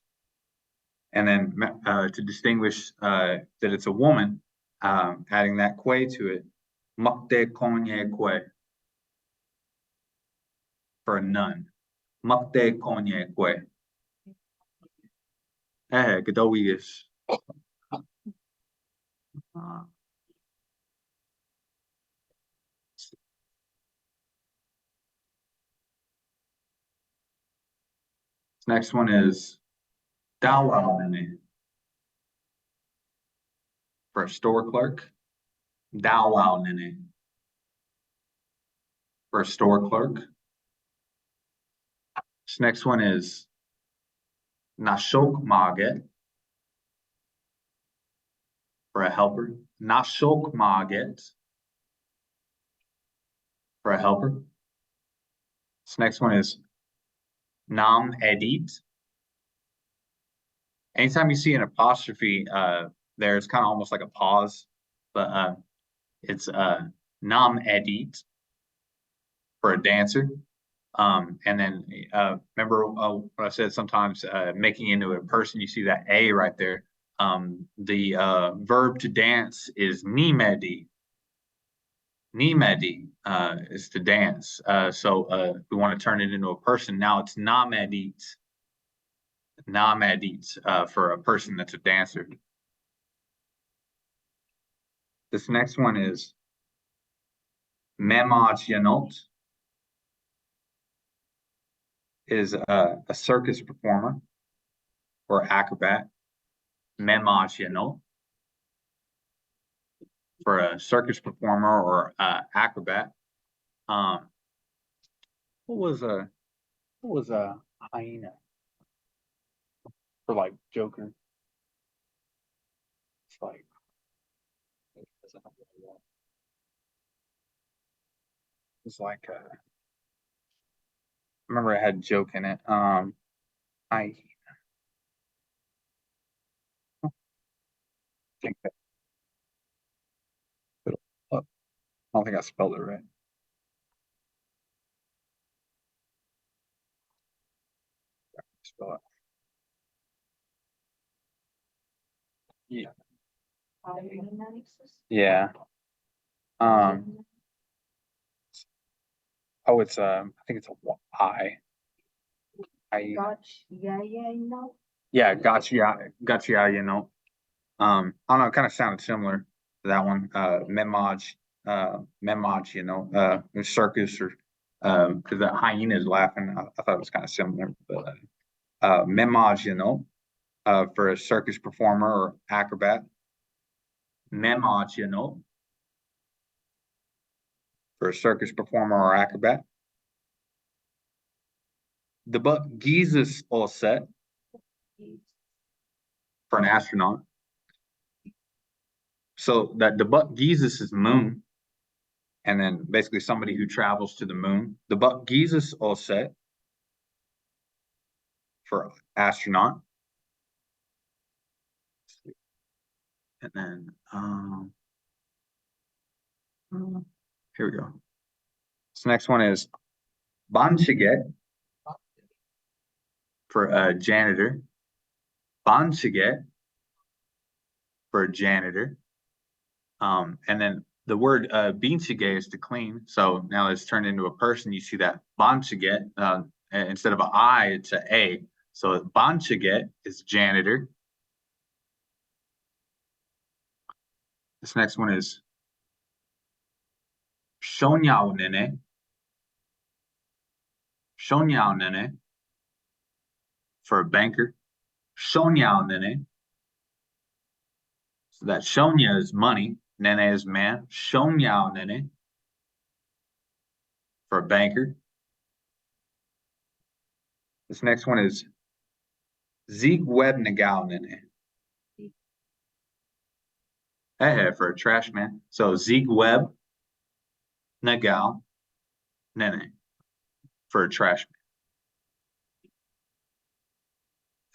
And then to distinguish that it's a woman, adding that kwe to it, makte konye kwe for a nun. Makte konye kwe. Gadawiyas. Next one is dawal for a store clerk. Dawal for a store clerk. This next one is nashok maget for a helper. Nashok maget for a helper. This next one is nam edit. Anytime you see an apostrophe there, it's kind of almost like a pause, but it's nam edit for a dancer. And then remember what I said, sometimes making into a person, you see that A right there. The verb to dance is nimedi. Nimedi is to dance. So we want to turn it into a person. Now it's namedit. Namedit for a person that's a dancer. This next one is Memagianot is a circus performer or acrobat. Memagianot for a circus performer or acrobat. What was a hyena for like Joker? It's like it's like remember it had joke in it. I think that I don't think I spelled it right. Spell it. Yeah. Yeah. Oh, it's I think it's a I. Yeah, gotcha. Gotcha. You know. I don't know. It kind of sounded similar to that one. Memaj. You know, circus or because that hyena is laughing. I thought it was kind of similar, but Memaj. You know, for a circus performer or acrobat. Memaj. You know, for a circus performer or acrobat. The buck Jesus all set for an astronaut. So that the buck Jesus is moon, and then basically somebody who travels to the moon. The buck Jesus all set for astronaut. And then here we go. This next one is Banchiget for a janitor. Banchiget for a janitor. And then the word Binchige is to clean. So now it's turned into a person. You see that Banchiget instead of an I, it's an A. So Banchiget is janitor. This next one is Shonyao Nene. Shonyao Nene for a banker. Shonyao Nene. So that Shonya is money. Nene is man. Shonyao Nene for a banker. This next one is Zeke Web Nagao Nene. Hey, for a trash man. So Zeke Web Nagao Nene for a trash man.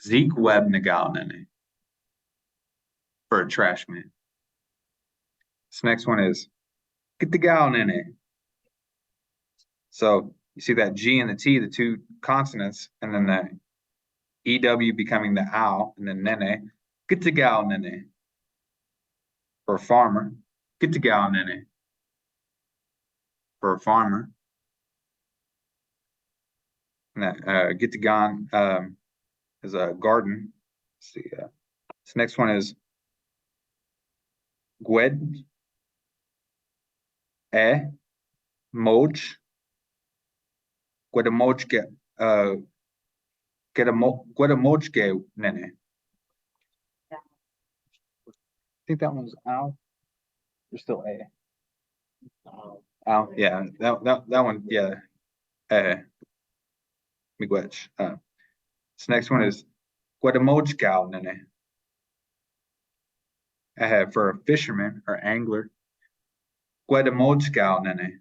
Zeke Web Nagao Nene for a trash man. This next one is Kitagao Nene. So you see that G and the T, the two consonants, and then the EW becoming the ow, and then Nene. Kitagao Nene for a farmer. Kitagao Nene for a farmer. And that Gitagan is a garden. Let's see. This next one is Gwed E Moj. Gwedamojke Gwedamojke Nene. I think that one's ow. There's still A. Ow, yeah. That one, yeah. Miigwech. This next one is Gwedamojgao Nene. For a fisherman or angler. Gwedamojgao Nene.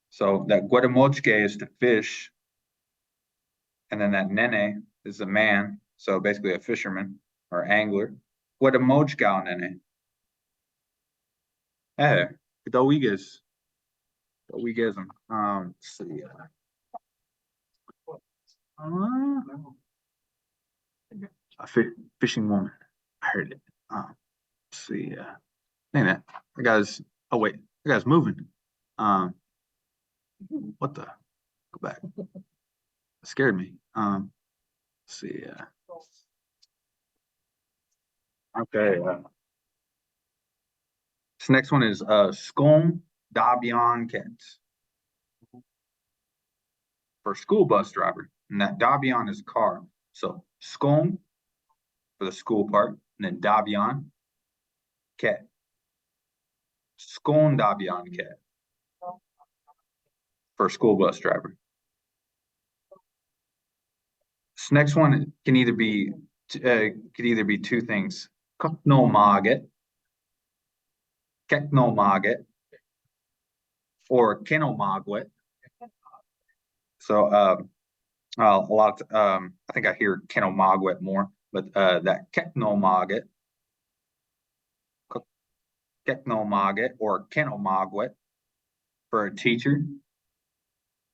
So that Gwedamojke is to fish. And then that Nene is a man. So basically a fisherman or angler. Gwedamojgao Nene. Dowigas. Dowigasm. Let's see. A fishing woman. I heard it. Let's see. Dang that. The guy's. Oh wait, the guy's moving. What the? Go back. It scared me. Let's see. Okay. This next one is Scone Dabian ket. For school bus driver, and that Dabian is car. So skon for the school part, and then Dabian ket. Skon Dabian ket. For school bus driver. This next one can either be two things. Koknomaget, Keknomaget, or Kenomagwet. So a lot I think I hear Kenomagwet more, but that Keknomaget or Kenomagwet for a teacher.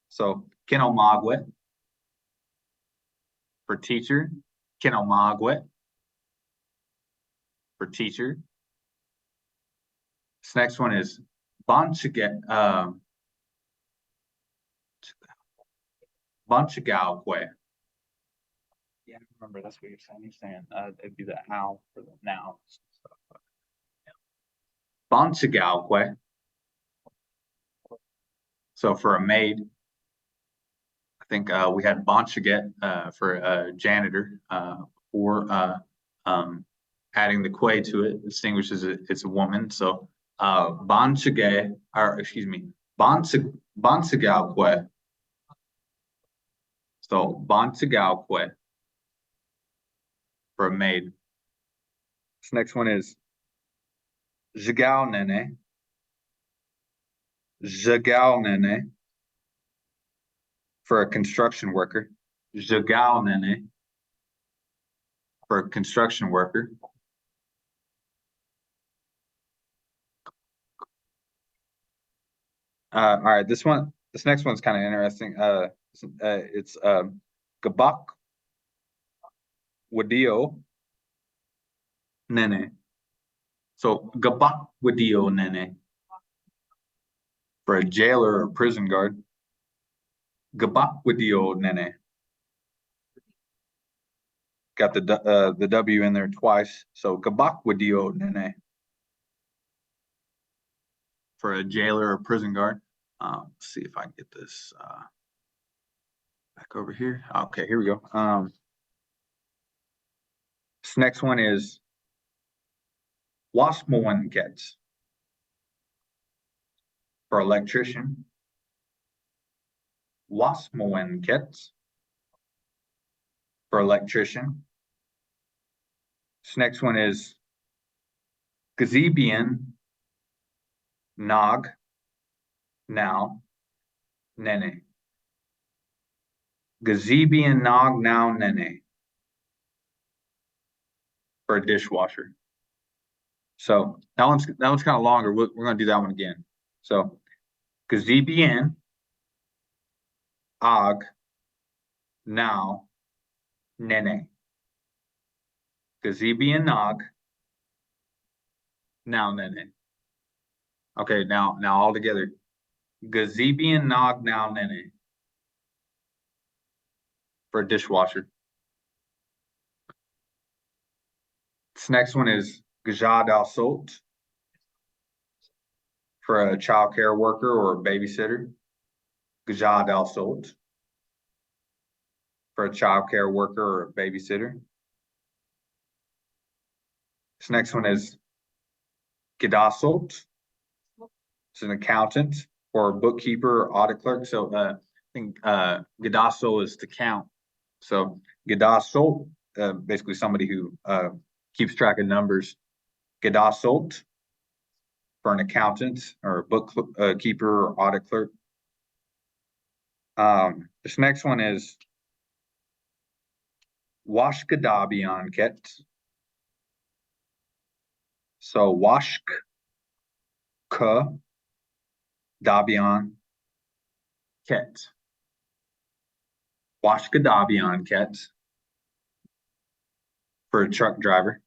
So Kenomagwet for teacher, Kenomagwet for teacher. This next one is Bonchiget, Bonchigalque. Yeah, I remember that's what you're saying. You're saying it'd be the how for the now. Bonchigalque. So for a maid, I think we had Bonchiget for a janitor or adding the que to it distinguishes it's a woman. So Bonchige, or excuse me, Bonsigalque. So Bonsigalque for a maid. This next one is Jigalnene. Jigalnene for a construction worker. Jigalnene for a construction worker. All right, this next one's kind of interesting. It's Gabak Wadio Nene. So Gabak Wadio Nene for a jailer or prison guard. Gabak Wadio Nene. Got the W in there twice. So Gabak Wadio Nene for a jailer or prison guard. Let's see if I can get this back over here. Okay, here we go. This next one is Wasmoenkets for electrician. Wasmoenkets for electrician. This next one is Gazebian Nog now Nene. Gazebian Nog now Nene for a dishwasher. So that one's kind of longer. We're gonna do that one again. So Gazebian Og now Nene. Gazebian Nog now Nene. Okay, now all together. Gazebian Nog now Nene for a dishwasher. This next one is Gajad al Sot for a child care worker or a babysitter. Gajad al Sot for a child care worker or a babysitter. This next one is Gadasot. It's an accountant or a bookkeeper or audit clerk. So I think Gadaso is to count. So Gadasot, basically somebody who keeps track of numbers. Gadasot for an accountant or a bookkeeper or audit clerk. This next one is Washkadabian Ket. So Washk Ka Dabian Ket. Washkadabian Ket for a truck driver.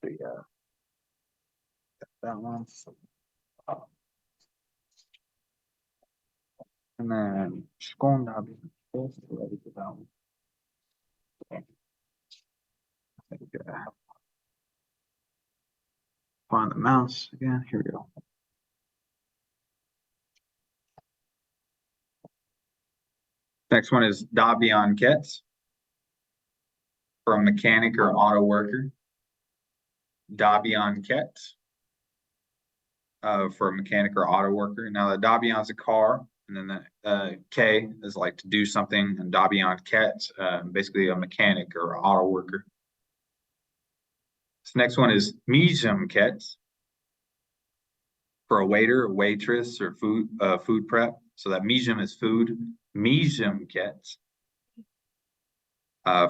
Let's see, that one. And then Skondabian. Ready for that one. Okay. Find the mouse again. Here we go. Next one is Dabian Ketz for a mechanic or auto worker. Dabian Ketz for a mechanic or auto worker. Now the Dabian is a car, and then the K is like to do something, and Dabian Ketz, basically a mechanic or auto worker. This next one is Mijum Ketz for a waiter, waitress, or food prep. So that Mijum is food. Mijum Ketz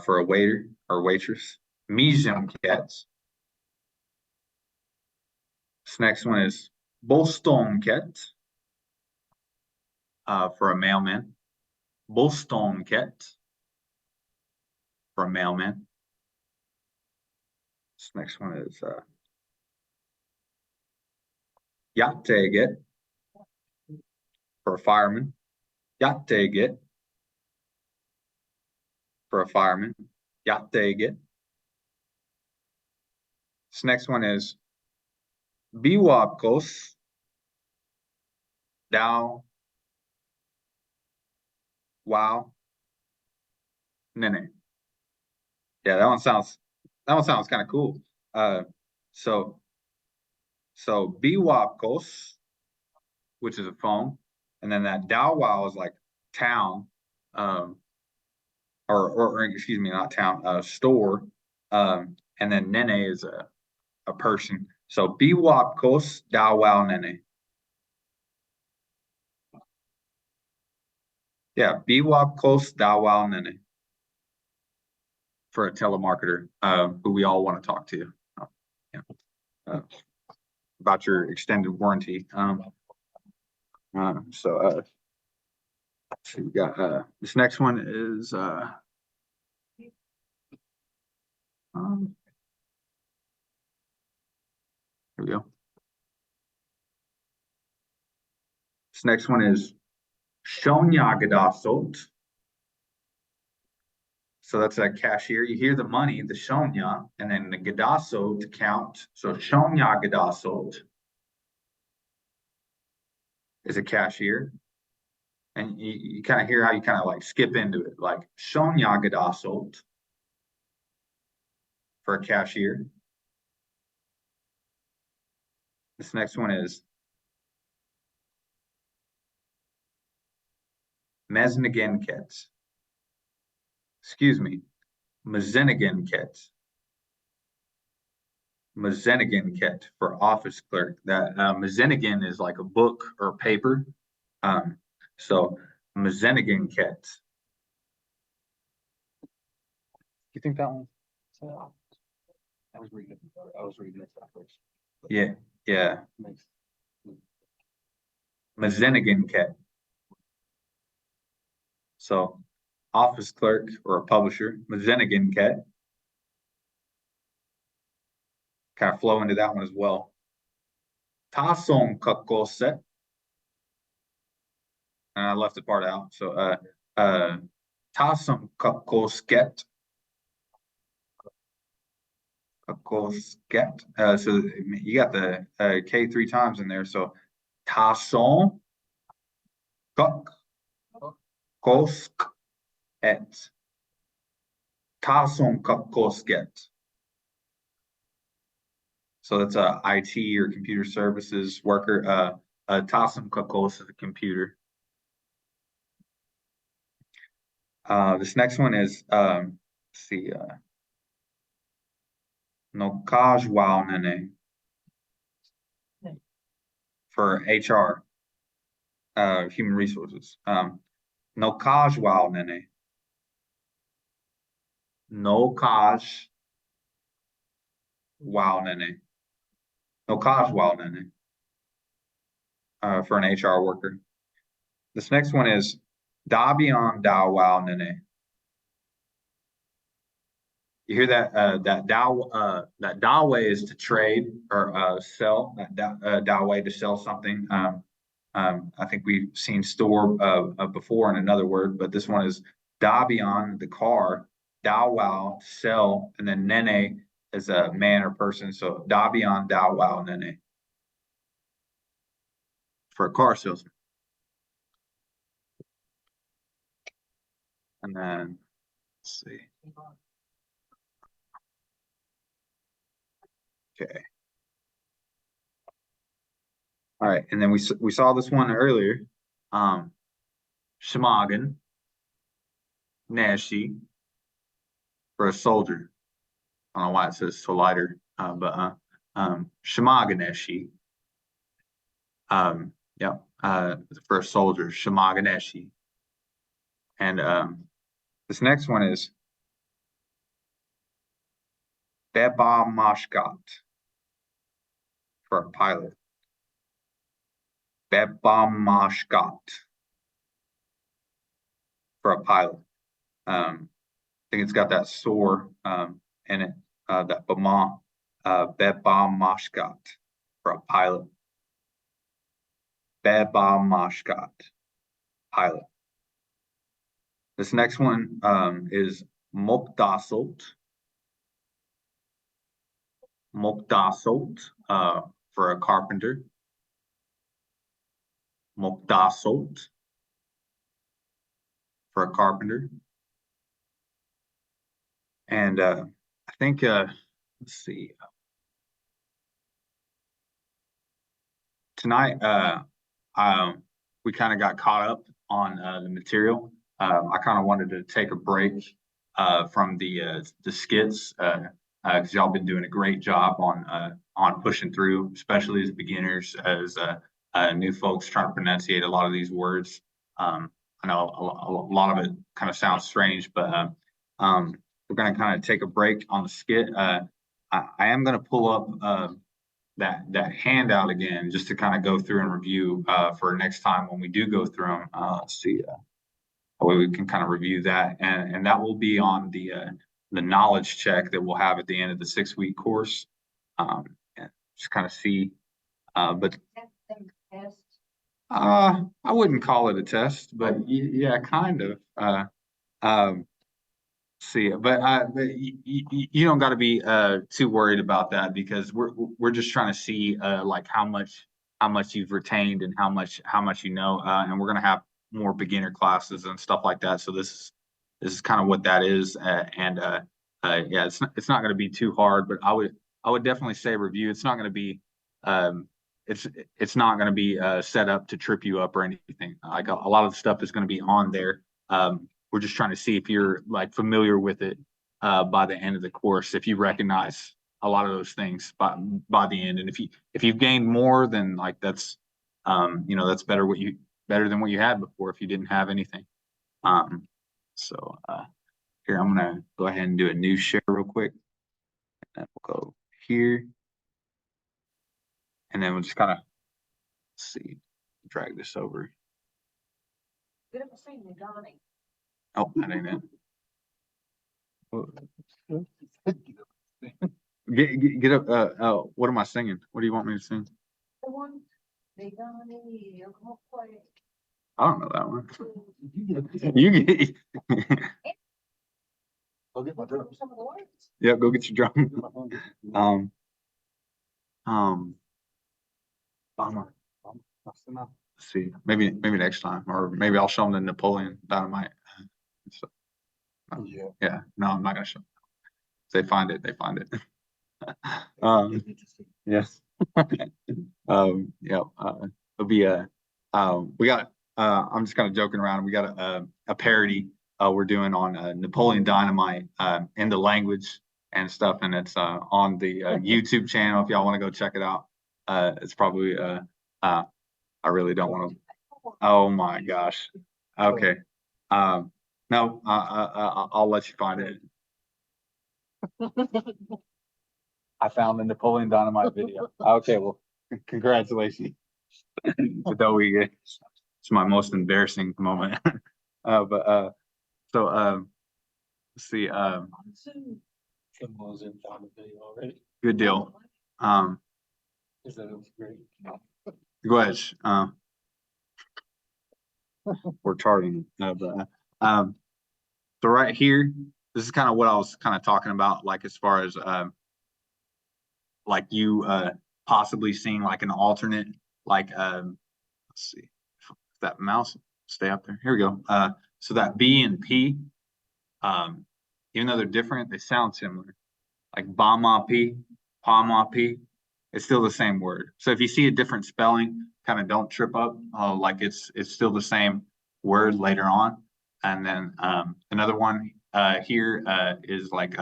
for a waiter or waitress. Mijum Ketz. This next one is Boston Ketz for a mailman. Boston Ketz for a mailman. This next one is Yatteget for a fireman. Yatteget for a fireman. Yatteget. This next one is Biwabkos Dao Wow Nene. Yeah, that one sounds kind of cool. So Biwabkos, which is a phone, and then that Dao Wow is like town, or excuse me, not town, store, and then Nene is a person. So Biwabkos Dao Wow Nene. Yeah, Biwabkos Dao Wow Nene for a telemarketer, who we all want to talk to. About your extended warranty. So we got this next one is here we go. This next one is Shonyagadasot. So that's a cashier. You hear the money, the Shonya, and then the Gadaso to count. So Shonyagadasot is a cashier. And you kind of hear how you kind of like skip into it, like Shonyagadasot for a cashier. This next one is Mesnigenket. Excuse me, Mazenigenket. Mazenigenket for office clerk. That Mazenigen is like a book or paper. So Mazenigenket. You think that one? I was reading it first. Yeah. Mazenigenket. So office clerk or a publisher, Mazenigenket. Kind of flow into that one as well. Tason Kakoset. And I left the part out. So Tason Kakosket. Kakosket. So you got the K 3 times in there. So Tason Kakosket. Tason Kakosket. So that's a IT or computer services worker. Tason Kakos is a computer. This next one is let's see, Nokajwaunene for HR, human resources. Nokajwaunene. Nokajwaunene. Nokajwaunene for an HR worker. This next one is Dabian Dawaunene. You hear that that Dawe is to trade or sell. That Dawe to sell something. I think we've seen store before in another word, but this one is Dabian, the car. Dawao, sell, and then Nene as a man or person. So Davion Dow Wow Nene for a car salesman. And then let's see. Okay. All right, and then we saw this one earlier. Shemagan Nashi for a soldier. I don't know why it says Solider, but Shemaganeshi. Yeah, for a soldier, Shemaganeshi. And this next one is Beba Mashkat for a pilot. Beba Mashkat for a pilot. I think it's got that sore in it, that Bema, Beba Mashkat for a pilot. Beba Mashkat, pilot. This next one is Mokdasult. Mokdasult for a carpenter. Mokdasult for a carpenter. And I think, let's see. Tonight, we kind of got caught up on the material. I kind of wanted to take a break from the skits because y'all been doing a great job on pushing through, especially as beginners, as new folks trying to pronunciate a lot of these words. I know a lot of it kind of sounds strange, but we're going to kind of take a break on the skit. I am going to pull up that handout again, just to kind of go through and review for next time when we do go through them. Let's see, that way we can kind of review that, and that will be on the knowledge check that we'll have at the end of the 6-week course. And just kind of see, but I wouldn't call it a test, but yeah, kind of. See, but you don't got to be too worried about that, because we're just trying to see like how much you've retained and how much you know, and we're gonna have more beginner classes and stuff like that. So this is kind of what that is, and yeah, it's not going to be too hard, but I would definitely say review. It's not going to be it's not going to be set up to trip you up or anything. Like a lot of the stuff is going to be on there. We're just trying to see if you're like familiar with it by the end of the course, if you recognize a lot of those things by the end. And if you've gained more, then like that's that's better than what you had before if you didn't have anything. So here I'm gonna go ahead and do a new share real quick. And we'll go here. And then we'll just kind of see, drag this over. Oh, that ain't it. Get up. What am I singing? What do you want me to sing? I don't know that one. You get. I'll get my drums. Yeah, go get your drum. Bummer. Let's see, maybe next time, or maybe I'll show them the Napoleon Dynamite. So, yeah, no, I'm not gonna show them. If they find it, they find it. Yes. Yeah, it'll be we got I'm just kind of joking around. We got a parody we're doing on Napoleon Dynamite in the language and stuff, and it's on the YouTube channel if y'all want to go check it out. It's probably I really don't want to. Oh my gosh. Okay. No, I'll let you find it. I found the Napoleon Dynamite video. Okay, well, congratulations. Though it's my most embarrassing moment. But so let's see. Was in found the video already. Good deal. Is that it was great. Go ahead. We're charting. But so right here, this is kind of what I was kind of talking about, like as far as like you possibly seeing like an alternate, like let's see if that mouse stay up there. Here we go. So that B and P, even though they're different, they sound similar. Like Bama P, Pama P, it's still the same word. So if you see a different spelling, kind of don't trip up. Like it's still the same word later on. And then another one here is like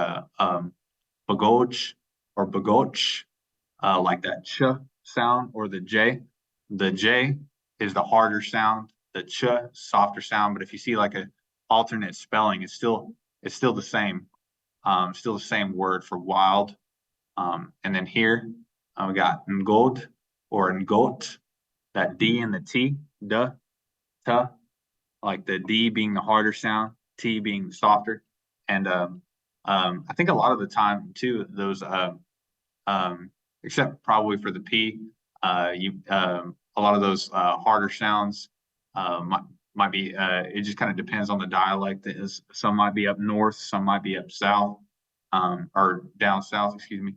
bagoch or bagoch, like that ch sound or the J. The J is the harder sound, the ch softer sound. But if you see like a alternate spelling, it's still the same. Still the same word for wild. And then here we got ngod or ngot, that D and the T, duh, tuh, like the D being the harder sound, T being the softer. And I think a lot of the time too, those except probably for the P, a lot of those harder sounds might be it just kind of depends on the dialect. Some might be up north, some might be up south, or down south, excuse me.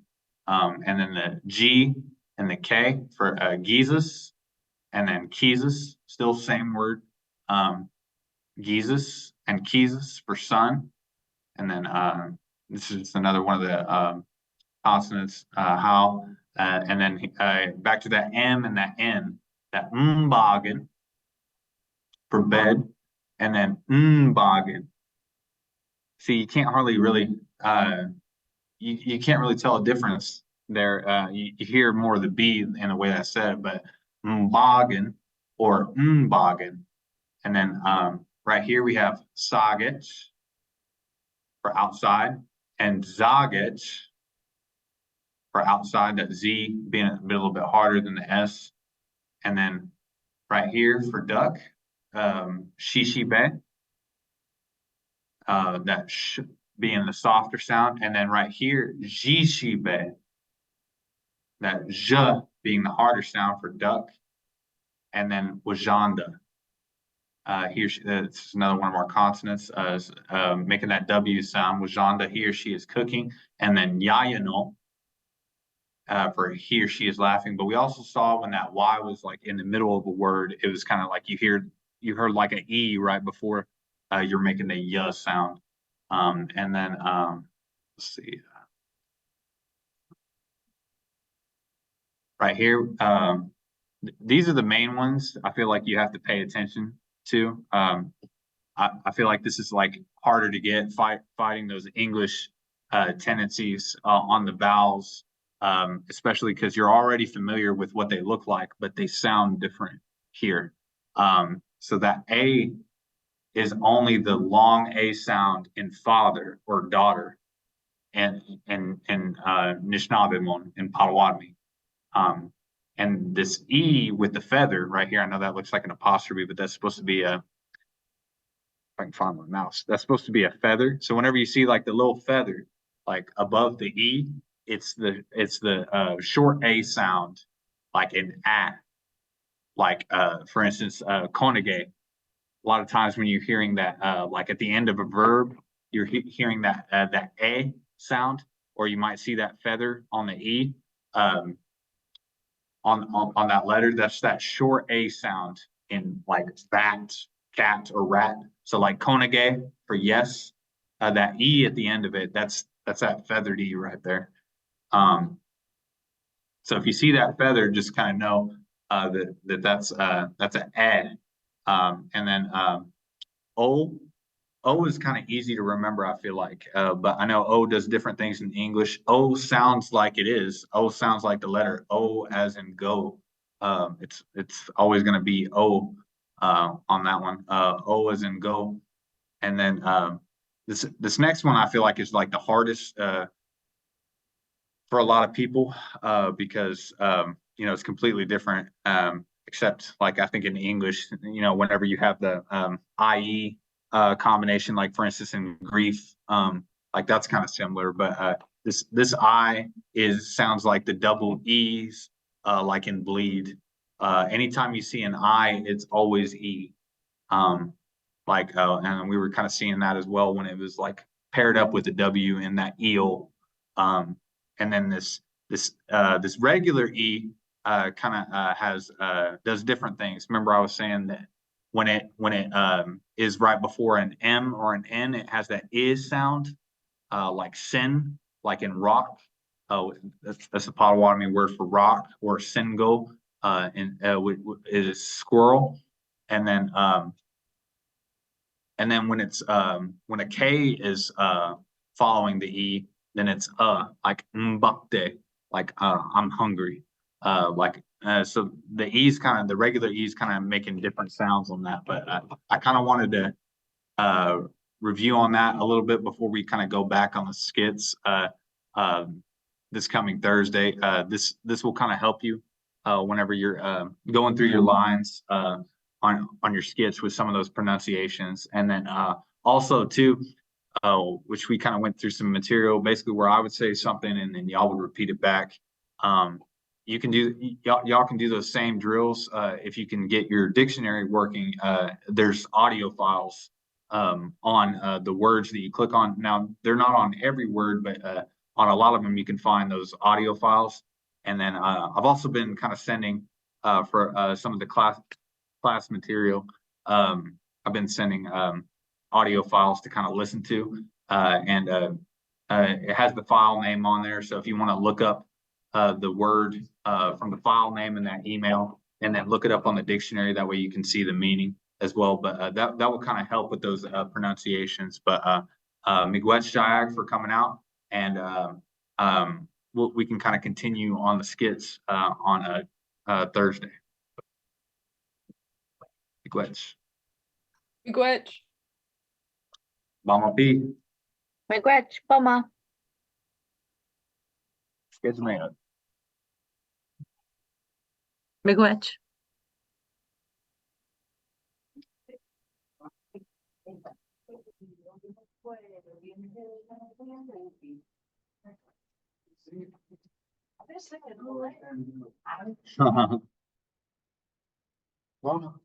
And then the G and the K for Jesus, and then Jesus, still same word. Jesus and Jesus for son. And then this is another one of the consonants, how. And then back to that M and that N, that mbagen for bed, and then mbagen. See, you can't hardly really, you can't really tell a difference there. You hear more of the B in the way I said it, but mbagen or mbagen. And then right here we have saget for outside, and zaget for outside, that Z being a little bit harder than the S. And then right here for duck, shishibe, that sh being the softer sound. And then right here, jishibe, that j being the harder sound for duck. And then wajanda. Here, it's another one of our consonants, making that W sound. Wajanda, he or she is cooking. And then yayano, for he or she is laughing. But we also saw when that Y was like in the middle of a word, it was kind of like you heard like an E right before you're making the Y sound. And then let's see. Right here, these are the main ones I feel like you have to pay attention to. I feel like this is like harder to get, fighting those English tendencies on the vowels, especially because you're already familiar with what they look like, but they sound different here. So that A is only the long A sound in father or daughter, and in Nishnabemon in Potawatomi. And this E with the feather right here, I know that looks like an apostrophe, but that's supposed to be a, if I can find my mouse, that's supposed to be a feather. So whenever you see like the little feather, like above the E, it's the short A sound, like an A. Like for instance, konage. A lot of times when you're hearing that, like at the end of a verb, you're hearing that that A sound, or you might see that feather on the E. On that letter, that's that short A sound in like bat, cat, or rat. So like konage for yes, that E at the end of it, that's that feathered E right there. So if you see that feather, just kind of know that's an A. And then O is kind of easy to remember, I feel like, but I know O does different things in English. O sounds like it is. O sounds like the letter O as in go. It's always going to be O on that one. O as in go. And then this next one I feel like is like the hardest for a lot of people because it's completely different. Except like I think in English, whenever you have the IE combination, like for instance in grief, like that's kind of similar, but this I sounds like the double E's, like in bleed. Anytime you see an I, it's always E. And we were kind of seeing that as well when it was like paired up with the W in that eel. And then this This regular E kind of does different things. Remember, I was saying that when it is right before an M or an N, it has that is sound, like sin, like in rock. That's the Potawatomi word for rock, or single, is squirrel. And then when a K is following the E, then it's like mbakte, like I'm hungry. So the regular E's kind of making different sounds on that, but I kind of wanted to review on that a little bit before we kind of go back on the skits this coming Thursday. This will kind of help you whenever you're going through your lines on your skits with some of those pronunciations. And then also too, which we kind of went through some material basically where I would say something and then y'all would repeat it back. You can do y'all can do those same drills if you can get your dictionary working. There's audio files on the words that you click on. Now they're not on every word, but on a lot of them you can find those audio files. And then I've also been kind of sending for some of the class material. I've been sending audio files to kind of listen to, and it has the file name on there. So if you want to look up the word from the file name in that email, and then look it up on the dictionary, that way you can see the meaning as well. But that will kind of help with those pronunciations. But miigwech Shayak for coming out, and we can kind of continue on the skits on Thursday. Miigwech. Miigwech. Mama P. Miigwech, Poma. Skits man. Miigwech. Well,